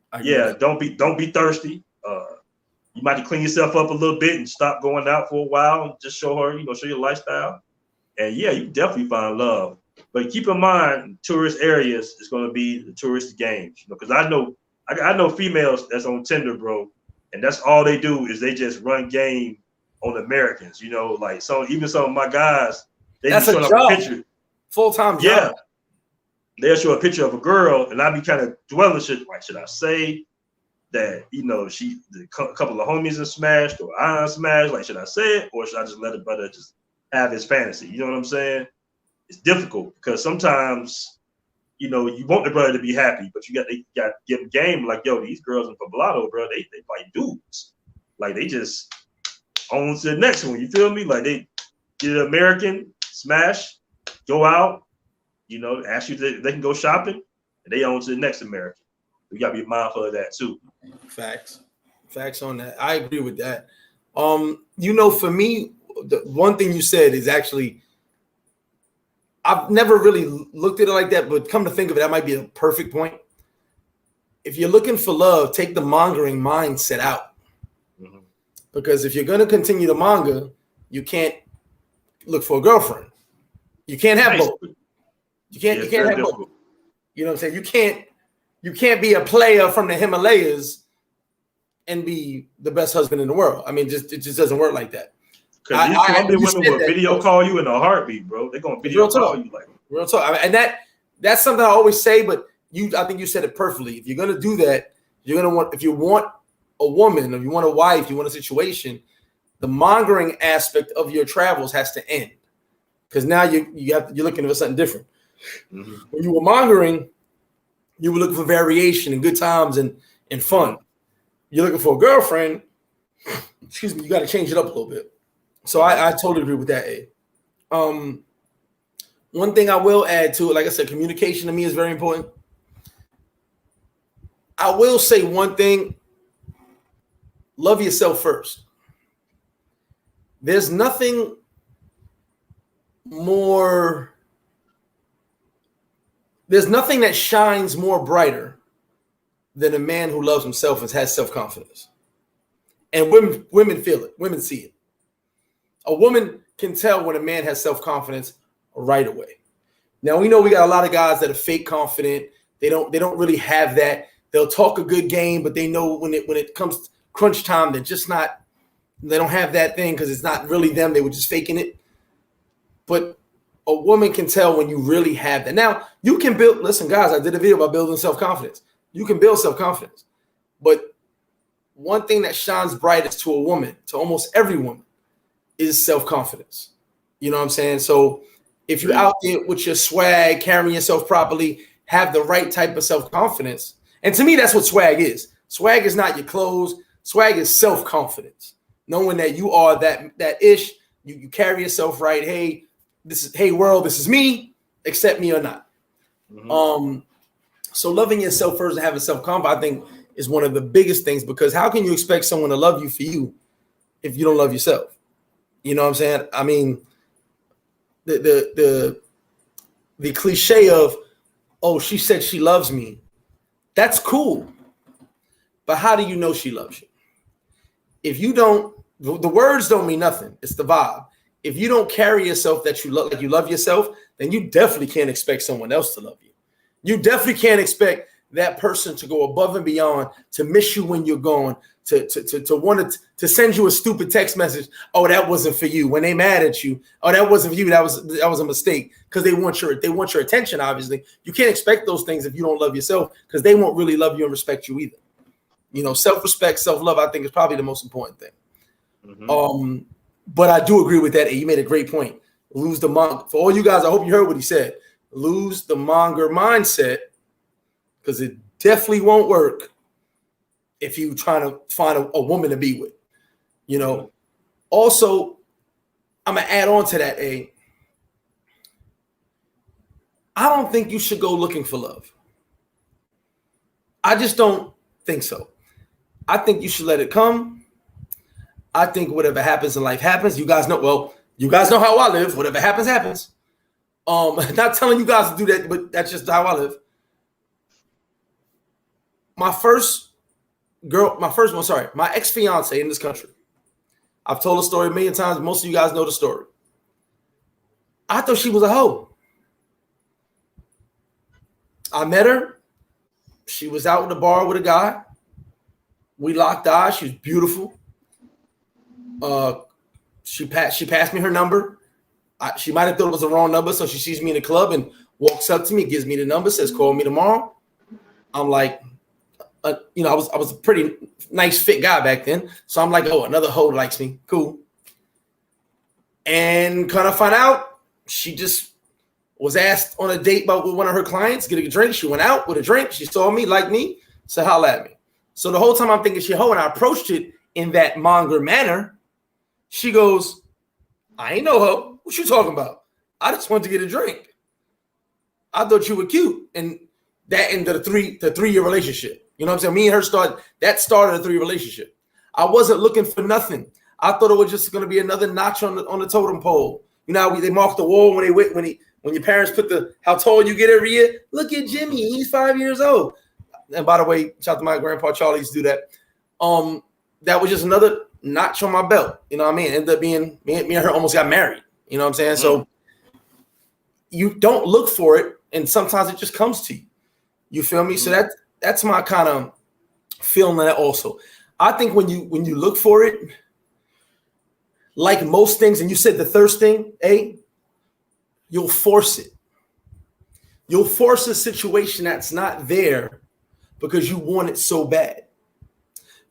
Don't be thirsty. You might have to clean yourself up a little bit and stop going out for a while and just show her, show your lifestyle. And yeah, you definitely find love. But keep in mind, tourist areas is going to be the tourist games, because I know females that's on Tinder, bro, and that's all they do is they just run game on Americans, like even some of my guys, they that's be showing up a picture, full-time job. Yeah, they'll show a picture of a girl, and I be kind of dwelling shit. Like, should I say that a couple of homies are smashed or I smashed? Like, should I say it, or should I just let the brother just have his fantasy? You know what I'm saying? It's difficult because sometimes, you want the brother to be happy, but you got to give him game. Like, yo, these girls in Poblado, bro, they like dudes. Like, they just on to the next one. You feel me? Like, they get an American, smash, go out, ask you if they can go shopping, and they on to the next American. We got to be mindful of that too. Facts on that. I agree with that. For me, the one thing you said is actually, I've never really looked at it like that, but come to think of it, that might be a perfect point. If you're looking for love, take the mongering mindset out. Mm-hmm. Because if you're going to continue to monger, you can't look for a girlfriend. You can't have both. You can't have both. You know what I'm saying? You can't be a player from the Himalayas and be the best husband in the world. I mean, it just doesn't work like that. Because these Colombian women will video call you in a heartbeat, bro. They're gonna video call you like real talk. And that's something I always say, but I think you said it perfectly. If you're gonna do that, if you want a woman, if you want a wife, you want a situation, the mongering aspect of your travels has to end. Because now you're looking for something different. Mm-hmm. When you were mongering, you were looking for variation and good times and fun. You're looking for a girlfriend, you got to change it up a little bit. So I totally agree with that, A. One thing I will add to it, like I said, communication to me is very important. I will say one thing: love yourself first. There's nothing that shines more brighter than a man who loves himself and has self-confidence. And women feel it. Women see it. A woman can tell when a man has self-confidence right away. Now, we know we got a lot of guys that are fake confident. They don't really have that. They'll talk a good game, but they know when it comes to crunch time, they don't have that thing because it's not really them. They were just faking it. But a woman can tell when you really have that. Now, you can listen, guys, I did a video about building self-confidence. You can build self-confidence. But one thing that shines brightest to a woman, to almost every woman, is self-confidence. You know what I'm saying? So if you're out there with your swag, carrying yourself properly, have the right type of self-confidence. And to me, that's what swag is. Swag is not your clothes. Swag is self-confidence. Knowing that you are that ish, you carry yourself right. Hey world, this is me. Accept me or not. Mm-hmm. So loving yourself first and having self-confidence, I think, is one of the biggest things, because how can you expect someone to love you for you if you don't love yourself? You know what I'm saying? I mean, the cliche of, oh, she said she loves me. That's cool. But how do you know she loves you? If you don't, the words don't mean nothing. It's the vibe. if you don't carry yourself that you love, like you love yourself, then you definitely can't expect someone else to love you. You definitely can't expect that person to go above and beyond, to miss you when you're gone, to want to send you a stupid text message. Oh, that wasn't for you. When they mad at you, oh, that wasn't for you. That was a mistake, because they want your attention. Obviously, you can't expect those things if you don't love yourself, because they won't really love you and respect you either. You know, self-respect, self-love, I think, is probably the most important thing. Mm-hmm. But I do agree with that. You made a great point. Lose the monger. For all you guys, I hope you heard what he said. Lose the monger mindset, because it definitely won't work if you trying to find a woman to be with. You know. Also, I'm gonna add on to that. I don't think you should go looking for love. I just don't think so. I think you should let it come. I think whatever happens in life happens. You guys know. Well, you guys know how I live. Whatever happens, happens. Not telling you guys to do that, but that's just how I live. My ex-fiance in this country. I've told the story a million times. Most of you guys know the story. I thought she was a hoe. I met her. She was out in the bar with a guy. We locked eyes. She was beautiful. She passed me her number. She might have thought it was the wrong number, so she sees me in the club and walks up to me, gives me the number, says, "Call me tomorrow." I'm like, I was a pretty nice fit guy back then, so I'm like, oh, another hoe likes me, cool. And kind of find out, she just was asked on a date by one of her clients, getting a drink. She went out with a drink. She saw me, liked me, said, "Holla at me." So the whole time I'm thinking she a hoe, and I approached it in that monger manner. She goes, "I ain't no hoe. What you talking about? I just wanted to get a drink. I thought you were cute." And that ended the 3-year relationship. You know what I'm saying? Me and her started a 3-year relationship. I wasn't looking for nothing. I thought it was just going to be another notch on the totem pole. You know, they mark the wall when your parents put how tall you get every year. Look at Jimmy, he's 5 years old. And by the way, shout out to my grandpa Charlie, used to do that. That was just another notch on my belt. You know what I mean? Ended up being me and her almost got married. You know what I'm saying? Mm-hmm. So you don't look for it, and sometimes it just comes to you. You feel me? Mm-hmm. So that's my kind of feeling that also. I think when you look for it, like most things, and you said the thirst thing, you'll force it. You'll force a situation that's not there because you want it so bad.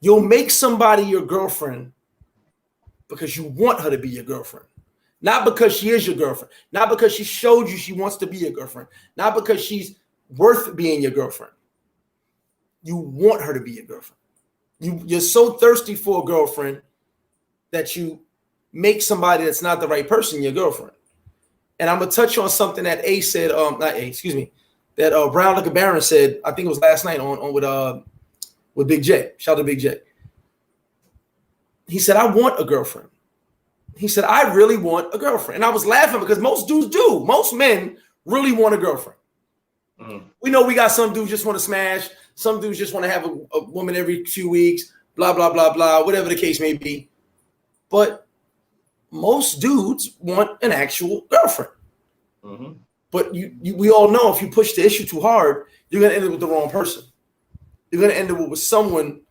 You'll make somebody your girlfriend because you want her to be your girlfriend. Not because she is your girlfriend. Not because she showed you she wants to be your girlfriend. Not because she's worth being your girlfriend. You want her to be your girlfriend. You're so thirsty for a girlfriend that you make somebody that's not the right person your girlfriend. And I'm going to touch on something that that Brown Liquor Baron said, I think it was last night on with Big J. Shout out to Big J. He said, "I want a girlfriend." He said, "I really want a girlfriend." And I was laughing because most dudes do. Most men really want a girlfriend. Mm-hmm. We know we got some dudes just want to smash. Some dudes just want to have a woman every 2 weeks, blah, blah, blah, blah, whatever the case may be. But most dudes want an actual girlfriend. Mm-hmm. But we all know if you push the issue too hard, you're going to end up with the wrong person. You're going to end up with someone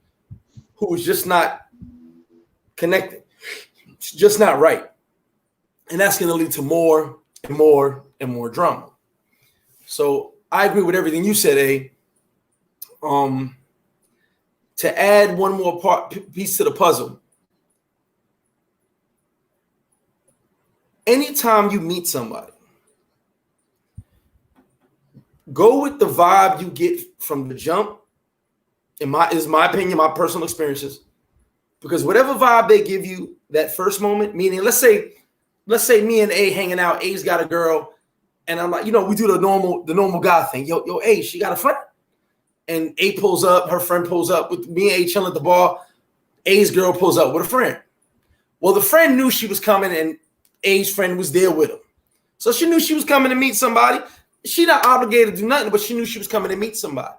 who is just not connecting. It's just not right. And that's going to lead to more and more and more drama. So I agree with everything you said, to add one more piece to the puzzle. Anytime you meet somebody, go with the vibe you get from the jump. Is my opinion, my personal experiences. Because whatever vibe they give you that first moment, meaning let's say me and A hanging out, A's got a girl, and I'm like, we do the normal guy thing. Yo, A, she got a friend. And A pulls up, her friend pulls up with me and A chilling at the bar. A's girl pulls up with a friend. Well, the friend knew she was coming and A's friend was there with him. So she knew she was coming to meet somebody. She not obligated to do nothing, but she knew she was coming to meet somebody.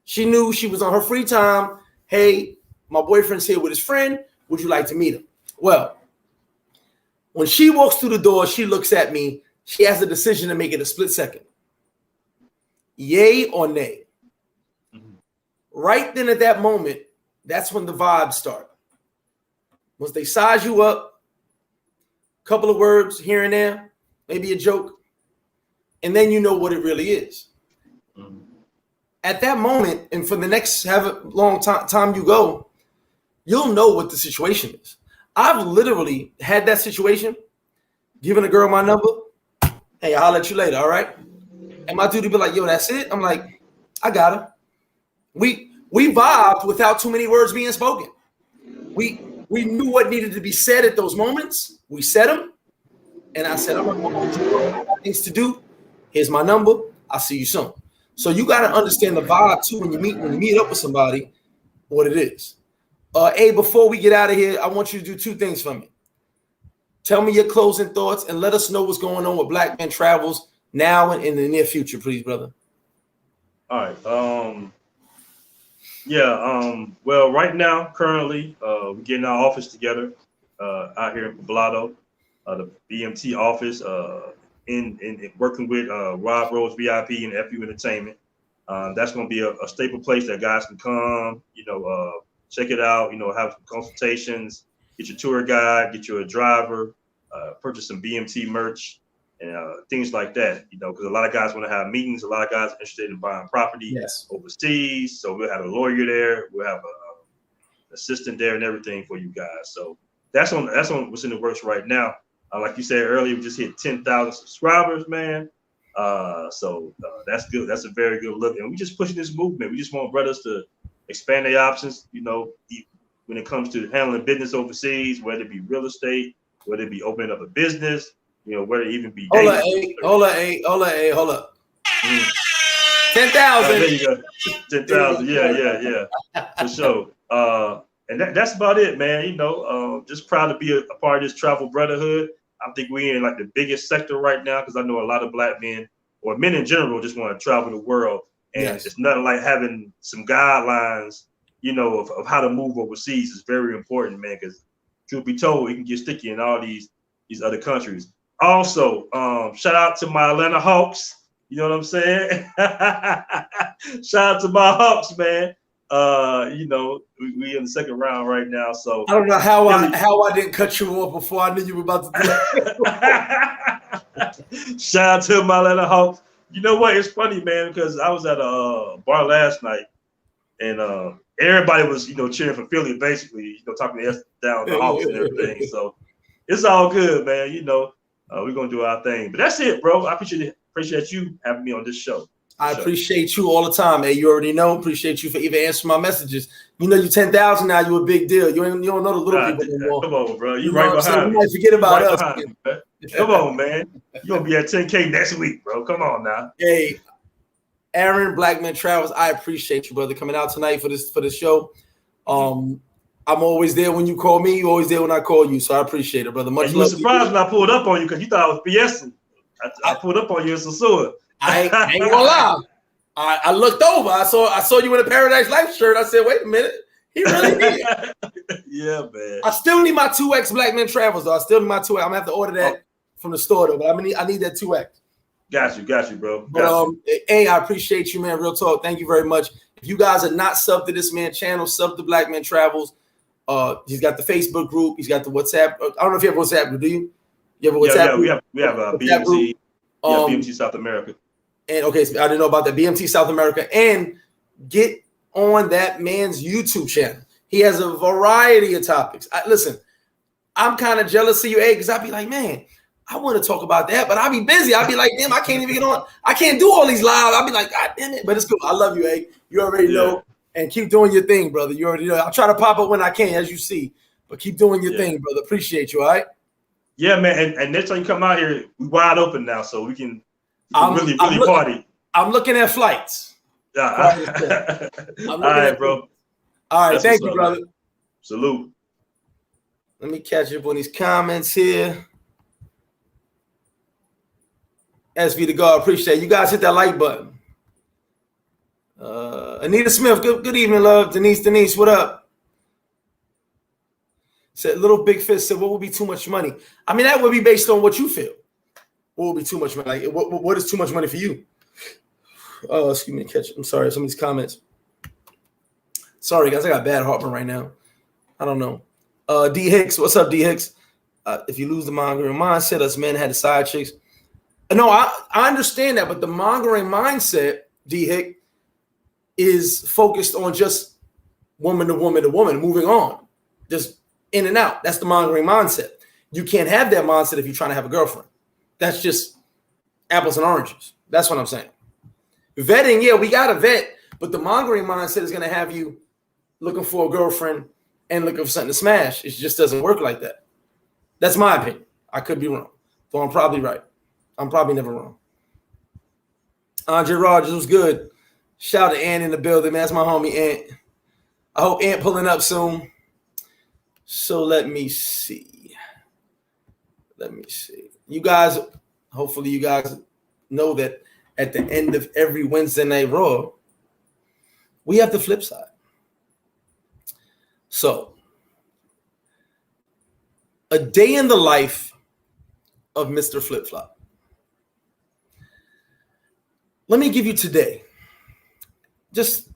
She knew she was on her free time. Hey, my boyfriend's here with his friend. Would you like to meet him? Well, When she walks through the door, she looks at me. She has a decision to make in a split second. Yay or nay? Right then at that moment, that's when the vibes start. Once they size you up, a couple of words here and there, maybe a joke, and then you know what it really is. At that moment, and for the next however long time you go, you'll know what the situation is. I've literally had that situation, giving a girl my number. Hey, I'll let you later, all right? And my dude would be like, yo, that's it? I'm like, I got her. We vibed without too many words being spoken. We knew what needed to be said at those moments. We said them. And I said, I'm going to have things to do. Here's my number. I'll see you soon. So you got to understand the vibe too when you meet up with somebody, what it is. Hey, before we get out of here, I want you to do two things for me. Tell me your closing thoughts and let us know what's going on with Black Men Travels now and in the near future, please, brother. All right. Well, right now, currently, we're getting our office together out here in Poblado, the BMT office, in working with Rob Rose VIP and FU Entertainment. That's going to be a staple place that guys can come, check it out, have some consultations, get your tour guide, get you a driver, purchase some BMT merch, and things like that, because a lot of guys want to have meetings. A lot of guys are interested in buying property overseas. So we'll have a lawyer there. We'll have an assistant there and everything for you guys. So that's on what's in the works right now. Like you said earlier, we just hit 10,000 subscribers, man. So that's good. That's a very good look. And we just pushing this movement. We just want brothers to expand their options, when it comes to handling business overseas, whether it be real estate, whether it be opening up a business, whether it even be hold up. 10,000. There you go. 10,000. Yeah. For sure. And that's about it, man. Just proud to be a part of this travel brotherhood. I think we're in like the biggest sector right now because I know a lot of Black men or men in general just want to travel the world. And it's nothing like having some guidelines, of how to move overseas is very important, man, because truth be told, it can get sticky in all these other countries. Also, shout out to my Atlanta Hawks. You know what I'm saying? Shout out to my Hawks, man. We in the second round right now. So I don't know how I didn't cut you off before I knew you were about to do that. Shout out to my Atlanta Hawks. You know what? It's funny, man, because I was at a bar last night and everybody was, cheering for Philly, basically, talking to us down the Hawks and everything. So it's all good, man. We're gonna do our thing. But that's it, bro. I appreciate you having me on this show. I appreciate you all the time, man. You already know. Appreciate you for even answering my messages. You 10,000 now. You a big deal. You don't know the little people anymore. Come on, bro. You right behind me. You might forget about us. Come on, man. You're gonna be at 10K next week, bro. Come on now. Hey, Aaron, Black Men Travels. I appreciate you, brother, coming out tonight for this show. I'm always there when you call me. You're always there when I call you. So I appreciate it, brother. Much love. You were surprised when I pulled up on you because you thought I was BSing. I pulled up on you in Sasua. I ain't gonna lie. I looked over. I saw you in a Paradise Life shirt. I said, wait a minute. He really did. Yeah, man. I still need my 2X Black Men Travels, though. I still need my 2X. I'm gonna have to order that from the store, though. But I need that 2X. Got you, bro. But hey, I appreciate you, man. Real talk. Thank you very much. If you guys are not subbed to this man's channel, sub to Black Men Travels. He's got the Facebook group. He's got the WhatsApp. I don't know if you have WhatsApp group. Do you? You have a WhatsApp group? We have BMT. BMT South America. And okay, so I didn't know about that. BMT South America. And get on that man's YouTube channel. He has a variety of topics. Listen, I'm kind of jealous of you, because I'd be like, man, I want to talk about that, but I'll be busy. I'll be like, damn, I can't even get on. I can't do all these live. I'll be like, God damn it. But it's cool. I love you, A. You already know. And keep doing your thing, brother. You already know. I'll try to pop up when I can, as you see. But keep doing your thing, brother. Appreciate you, all right? Yeah, man. And next time you come out here, we wide open now, so we can really party. I'm looking at flights. All right, bro. All right. That's thank you, brother. Man. Salute. Let me catch up on these comments here. SV to God, appreciate it. You guys hit that like button. Anita Smith, good evening, love. Denise, what up? Said Little Big Fist said, what would be too much money? I mean, that would be based on what you feel. What would be too much money? Like, what is too much money for you? Oh, excuse me, catch. I'm sorry, some of these comments. Sorry, guys, I got bad heartburn right now. I don't know. D Hicks, what's up, D Hicks? If you lose the mongering mindset, us men had the side chicks. No, I understand that, but the mongering mindset, D Hick, is focused on just woman to woman to woman, moving on, just in and out. That's the mongering mindset. You can't have that mindset if you're trying to have a girlfriend. That's just apples and oranges. That's what I'm saying. Vetting, yeah, we got to vet, but the mongering mindset is going to have you looking for a girlfriend and looking for something to smash. It just doesn't work like that. That's my opinion. I could be wrong, though I'm probably right. I'm probably never wrong. Andre Rogers was good. Shout out to Ant in the building, man. That's my homie Ant. I hope Ant pulling up soon. So let me see. You guys, hopefully you guys know that at the end of every Wednesday Night Raw, we have the flip side. So, a day in the life of Mr. Flip Flop. Let me give you today. Just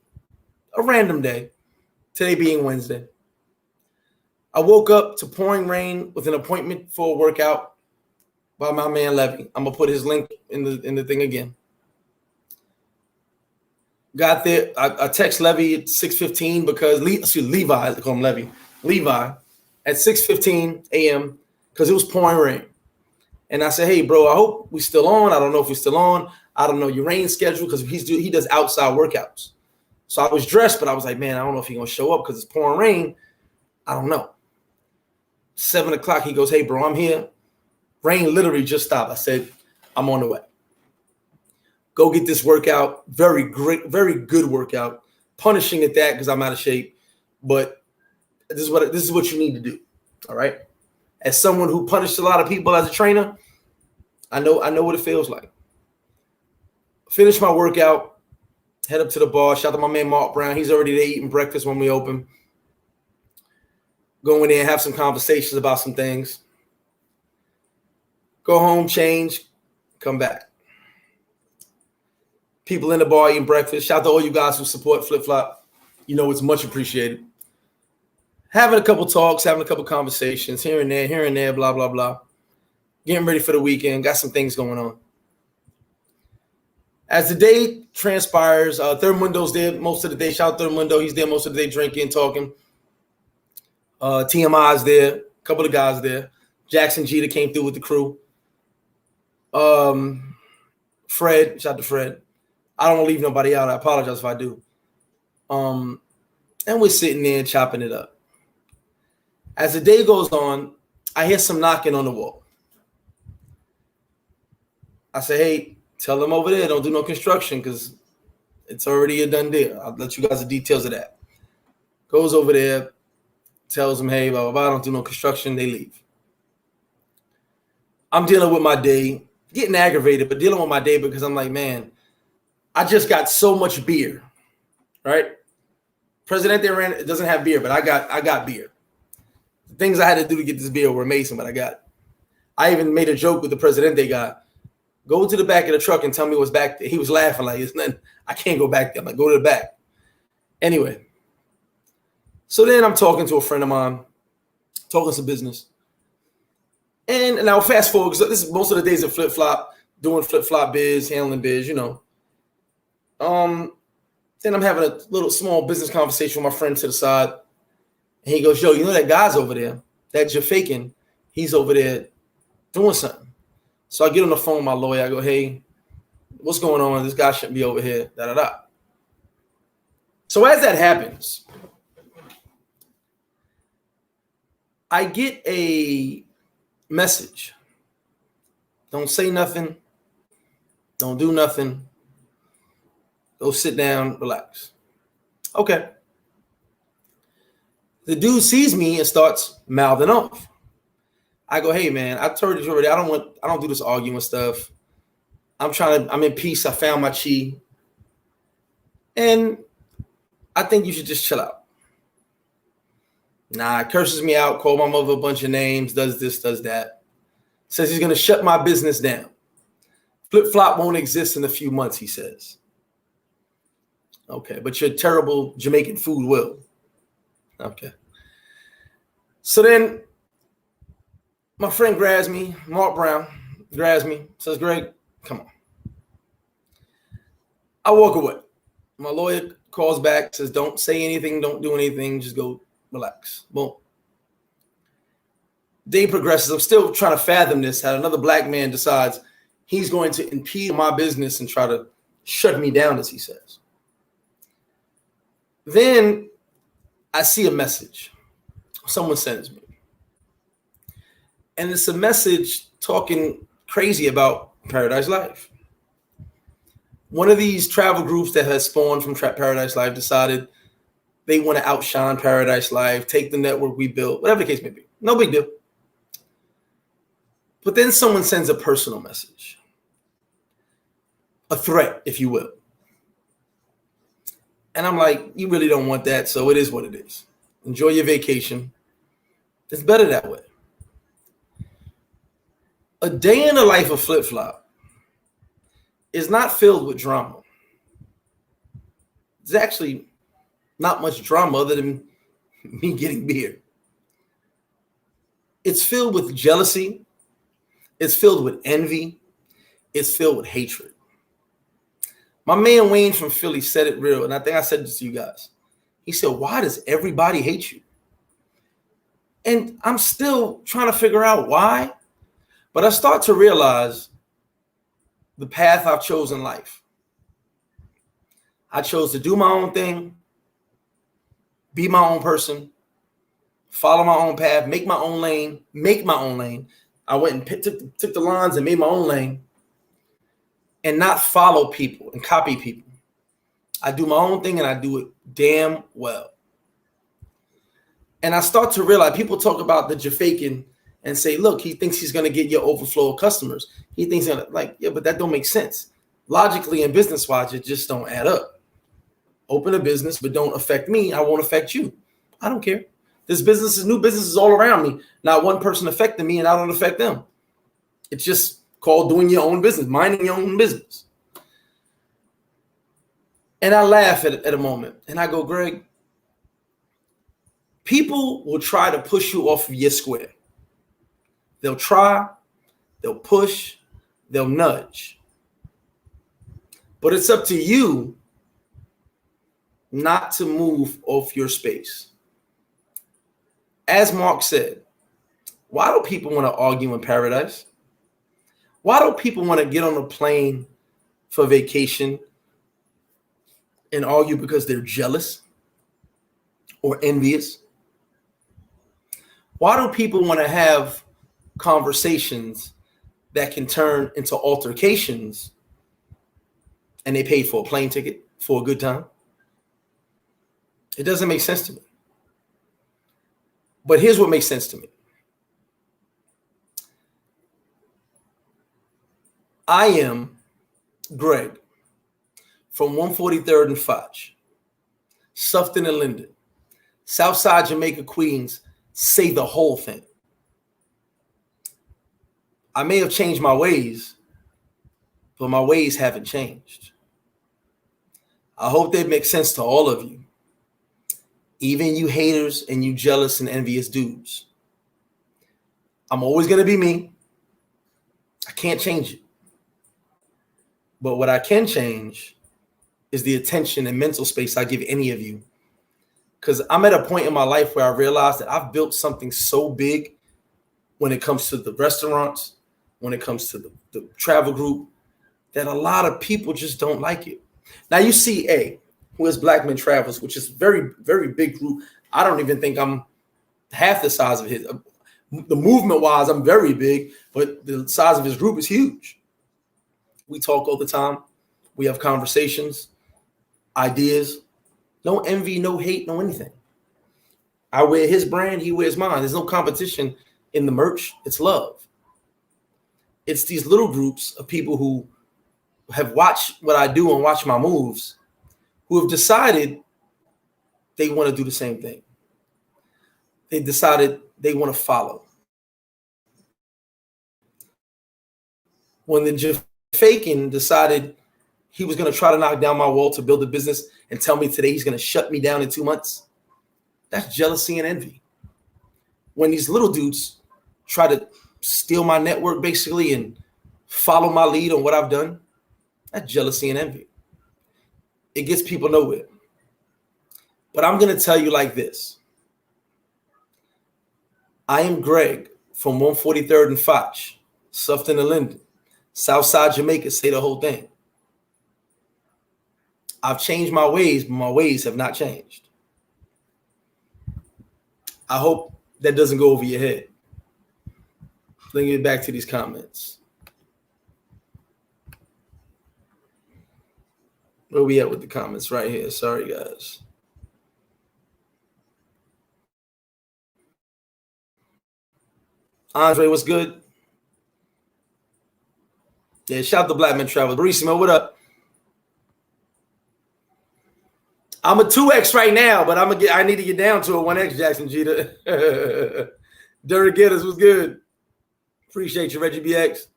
a random day. Today being Wednesday. I woke up to pouring rain with an appointment for a workout by my man Levy. I'm gonna put his link in the thing again. Got there. I text Levy at 6:15 because Levi, I call him Levy. Levi at 6:15 a.m. because it was pouring rain. And I said, hey, bro, I hope we still on. I don't know if we're still on. I don't know your rain schedule because he does outside workouts. So I was dressed, but I was like, man, I don't know if he's going to show up because it's pouring rain. I don't know. 7 o'clock, he goes, hey, bro, I'm here. Rain literally just stopped. I said, I'm on the way. Go get this workout. Very great, very good workout. Punishing at that because I'm out of shape. But this is what you need to do. All right. As someone who punished a lot of people as a trainer, I know what it feels like. Finish my workout, head up to the bar. Shout out to my man Mark Brown. He's already there eating breakfast when we open. Go in there and have some conversations about some things. Go home, change, come back. People in the bar eating breakfast. Shout out to all you guys who support Flip Flop. You know it's much appreciated. Having a couple talks, having a couple conversations here and there, blah, blah, blah. Getting ready for the weekend. Got some things going on. As the day transpires, Third Mundo's there most of the day. Shout out to Third Mundo. He's there most of the day drinking, talking. TMI's there. A couple of guys there. Jackson Jeter came through with the crew. Fred. Shout out to Fred. I don't want to leave nobody out. I apologize if I do. And we're sitting there chopping it up. As the day goes on, I hear some knocking on the wall. I say, hey, tell them over there, don't do no construction because it's already a done deal. I'll let you guys the details of that. Goes over there, tells them, hey, blah, blah, blah, don't do no construction. They leave. I'm dealing with my day, getting aggravated, but dealing with my day because I'm like, man, I just got so much beer, right? Presidente doesn't have beer, but I got beer. The things I had to do to get this beer were amazing, but I got it. I even made a joke with the Presidente guy. Go to the back of the truck and tell me what's back there. He was laughing like, it's nothing. I can't go back there. I'm like, go to the back. Anyway. So then I'm talking to a friend of mine, talking some business. And now fast forward, because this is most of the days of Flip Flop, doing Flip Flop biz, handling biz, you know. Then I'm having a little small business conversation with my friend to the side. And he goes, yo, you know that guy's over there, that you're faking, he's over there doing something. So I get on the phone with my lawyer. I go, hey, what's going on? This guy shouldn't be over here, da-da-da. So as that happens, I get a message. Don't say nothing. Don't do nothing. Go sit down, relax. Okay. The dude sees me and starts mouthing off. I go, hey man, I told you already. I don't do this arguing stuff. I'm in peace. I found my chi. And I think you should just chill out. Nah, curses me out, call my mother a bunch of names, does this, does that. Says he's going to shut my business down. Flip-flop won't exist in a few months, he says. Okay, but your terrible Jamaican food will. Okay. So then my friend grabs me, Mark Brown grabs me, says, Greg, come on. I walk away. My lawyer calls back, says, don't say anything, don't do anything, just go relax. Boom. Day progresses. I'm still trying to fathom this. How another black man decides he's going to impede my business and try to shut me down, as he says. Then I see a message someone sends me. And it's a message talking crazy about Paradise Life. One of these travel groups that has spawned from Paradise Life decided they want to outshine Paradise Life, take the network we built, whatever the case may be. No big deal. But then someone sends a personal message, a threat, if you will. And I'm like, you really don't want that, so it is what it is. Enjoy your vacation. It's better that way. A day in the life of Flip Flop is not filled with drama. There's actually not much drama other than me getting beer. It's filled with jealousy. It's filled with envy. It's filled with hatred. My man Wayne from Philly said it real, and I think I said this to you guys. He said, why does everybody hate you? And I'm still trying to figure out why, but I start to realize the path I've chosen in life. I chose to do my own thing, be my own person, follow my own path, make my own lane. I went and took the lines and made my own lane, and not follow people and copy people. I do my own thing and I do it damn well. And I start to realize people talk about the Jafakin and say, look, he thinks he's going to get your overflow of customers. He thinks, yeah, but that don't make sense. Logically and business-wise, it just don't add up. Open a business, but don't affect me. I won't affect you. I don't care. This business is new businesses all around me. Not one person affecting me and I don't affect them. It's just called doing your own business, minding your own business. And I laugh at a moment and I go, Greg, people will try to push you off of your square. They'll try, they'll push, they'll nudge. But it's up to you not to move off your space. As Mark said, why do people want to argue in paradise? Why do people want to get on a plane for vacation and argue because they're jealous or envious? Why do people want to have conversations that can turn into altercations and they paid for a plane ticket for a good time? It doesn't make sense to me. But here's what makes sense to me. I am Greg from 143rd and Foch, Sufton and Linden, Southside Jamaica, Queens, say the whole thing. I may have changed my ways, but my ways haven't changed. I hope they make sense to all of you, even you haters and you jealous and envious dudes. I'm always going to be me. I can't change it. But what I can change is the attention and mental space I give any of you. Because I'm at a point in my life where I realized that I've built something so big when it comes to the restaurants, when it comes to the travel group, that a lot of people just don't like it. Now you see A, who is Black Men Travels, which is very, very big group. I don't even think I'm half the size of his. The movement-wise, I'm very big, but the size of his group is huge. We talk all the time. We have conversations, ideas. No envy, no hate, no anything. I wear his brand, he wears mine. There's no competition in the merch. It's love. It's these little groups of people who have watched what I do and watched my moves, who have decided they want to do the same thing. they decided they want to follow. When the Fakin decided he was going to try to knock down my wall to build a business and tell me today he's going to shut me down in 2 months, that's jealousy and envy. When these little dudes try to steal my network basically and follow my lead on what I've done, that's jealousy and envy. It gets people nowhere. But I'm going to tell you like this. I am Greg from 143rd and Foch, Sufton and Linden, Southside Jamaica, say the whole thing. I've changed my ways, but my ways have not changed. I hope that doesn't go over your head. Let me get back to these comments. Where we at with the comments? Right here. Sorry, guys. Andre, what's good? Yeah, shout out to Black Men Travel. Barissimo, what up? I'm a 2X right now, but I need to get down to a 1X, Jackson Jeter. Derek Gitters was good. Appreciate you, Reggie BX.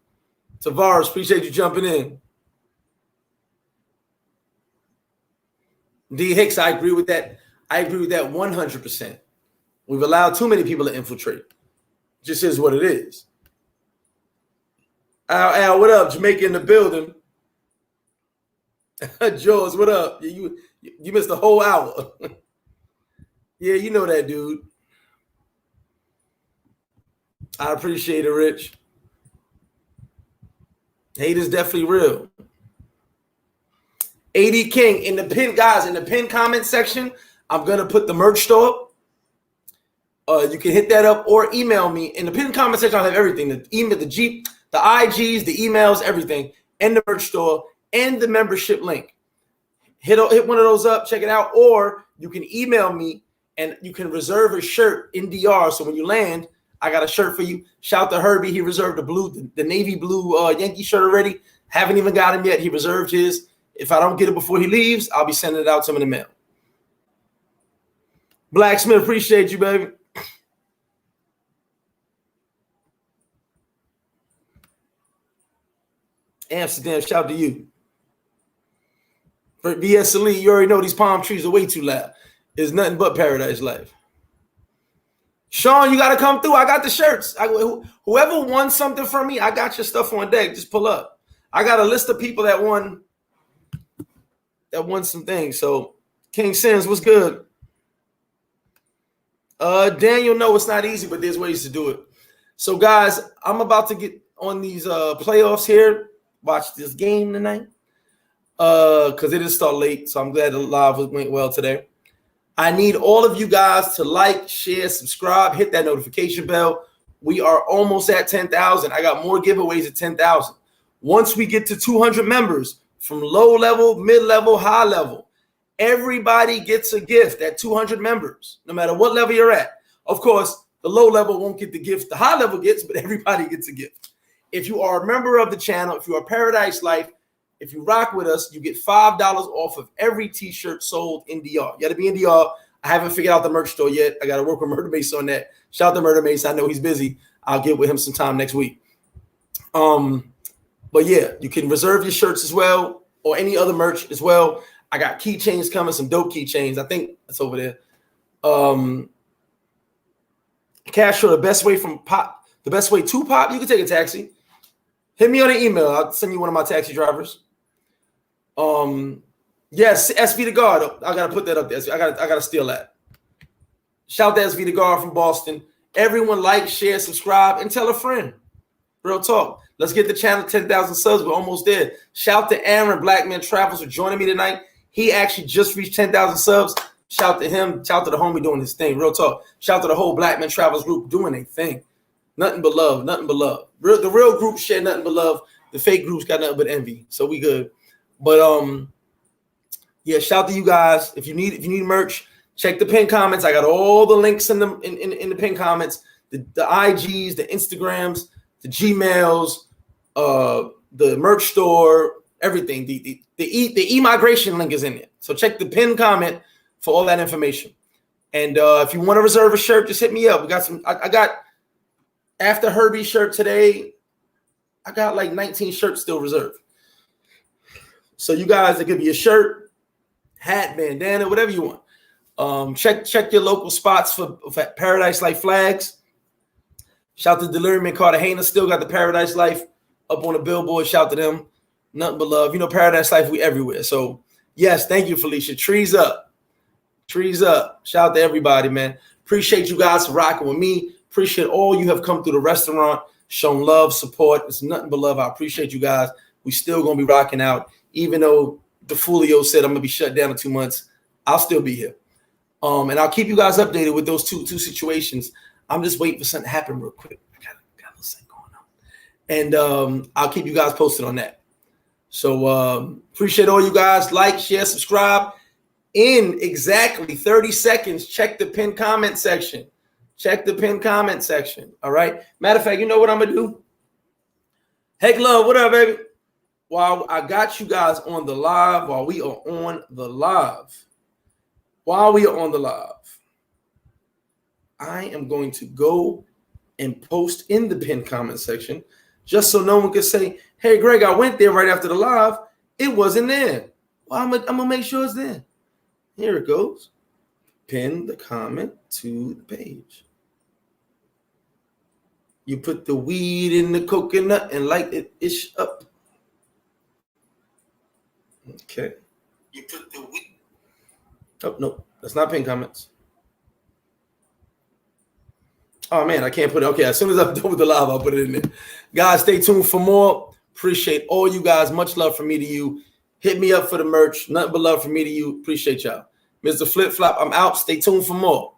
Tavares, appreciate you jumping in. D Hicks, I agree with that. I agree with that 100%. We've allowed too many people to infiltrate. Just is what it is. Al, what up? Jamaica in the building. George, what up? You missed a whole hour. Yeah, you know that, dude. I appreciate it, Rich. Hate is definitely real. AD King, in the pin comment section, I'm going to put the merch store. You can hit that up or email me. In the pin comment section, I'll have everything. The email, the Jeep, the IGs, the emails, everything, and the merch store, and the membership link. Hit one of those up, check it out, or you can email me, and you can reserve a shirt in DR. So when you land, I got a shirt for you. Shout to Herbie. He reserved the navy blue Yankee shirt already. Haven't even got him yet. He reserved his. If I don't get it before he leaves, I'll be sending it out to him in the mail. Blacksmith, appreciate you, baby. Amsterdam, shout to you. For BS Elite, you already know these palm trees are way too loud. It's nothing but paradise life. Sean, you got to come through. I got the shirts. Whoever won something from me, I got your stuff on deck. Just pull up. I got a list of people that won some things. So, King Sins, what's good? Daniel, no, it's not easy, but there's ways to do it. So, guys, I'm about to get on these playoffs here. Watch this game tonight because it didn't start late. So I'm glad the live went well today. I need all of you guys to like, share, subscribe, hit that notification bell. We are almost at 10,000. I got more giveaways at 10,000. Once we get to 200 members from low level, mid level, high level, everybody gets a gift at 200 members, no matter what level you're at. Of course, the low level won't get the gift. The high level gets, but everybody gets a gift. If you are a member of the channel, if you are Paradise Life, if you rock with us, you get $5 off of every t-shirt sold in DR. You got to be in DR. I haven't figured out the merch store yet. I got to work with Murder Mace on that. Shout out to Murder Mace. I know he's busy. I'll get with him sometime next week. But yeah, you can reserve your shirts as well or any other merch as well. I got keychains coming, some dope keychains. I think that's over there. Castro, the best way to pop, you can take a taxi. Hit me on an email. I'll send you one of my taxi drivers. Yes, SV the Guard. I gotta put that up there. I gotta steal that. Shout out to SV the Guard from Boston. Everyone like, share, subscribe, and tell a friend. Real talk. Let's get the channel 10,000 subs. We're almost there. Shout to Aaron, Black Man Travels, for joining me tonight. He actually just reached 10,000 subs. Shout to him. Shout to the homie doing his thing. Real talk. Shout to the whole Black Man Travels group doing their thing. Nothing but love. Nothing but love. The real group share nothing but love. The fake groups got nothing but envy. So we good. But yeah, shout to you guys. If you need merch, check the pin comments. I got all the links in the pin comments. The IGs, the Instagrams, the Gmails, the merch store, everything. The e-migration link is in there. So check the pin comment for all that information. And if you want to reserve a shirt, just hit me up. We got some. I got after Herbie's shirt today. I got like 19 shirts still reserved. So you guys, it could be a shirt, hat, bandana, whatever you want. Check your local spots for Paradise Life flags. Shout to Delirium Cartagena, still got the Paradise Life up on the billboard. Shout to them. Nothing but love. You know, Paradise Life, we everywhere. So yes, thank you, Felicia. Trees up. Trees up. Shout out to everybody, man. Appreciate you guys for rocking with me. Appreciate all you have come through the restaurant, shown love, support. It's nothing but love. I appreciate you guys. We still gonna be rocking out. Even though DeFulio said I'm gonna be shut down in 2 months, I'll still be here. And I'll keep you guys updated with those two situations. I'm just waiting for something to happen real quick. I got a little thing going on. And I'll keep you guys posted on that. So appreciate all you guys. Like, share, subscribe. In exactly 30 seconds, check the pinned comment section. Check the pinned comment section. All right. Matter of fact, you know what I'm gonna do? Hey, Love, what up, baby? While I got you guys on the live, while we are on the live, I am going to go and post in the pinned comment section just so no one can say, hey, Greg, I went there right after the live. It wasn't there. Well, I'm gonna make sure it's there. Here it goes. Pin the comment to the page. You put the weed in the coconut and light it ish up. Okay. You put the weed. Oh, no, that's not pin comments. Oh, man, I can't put it. Okay, as soon as I'm done with the live, I'll put it in there. Guys, stay tuned for more. Appreciate all you guys. Much love from me to you. Hit me up for the merch. Nothing but love from me to you. Appreciate y'all. Mr. Flip Flop, I'm out. Stay tuned for more.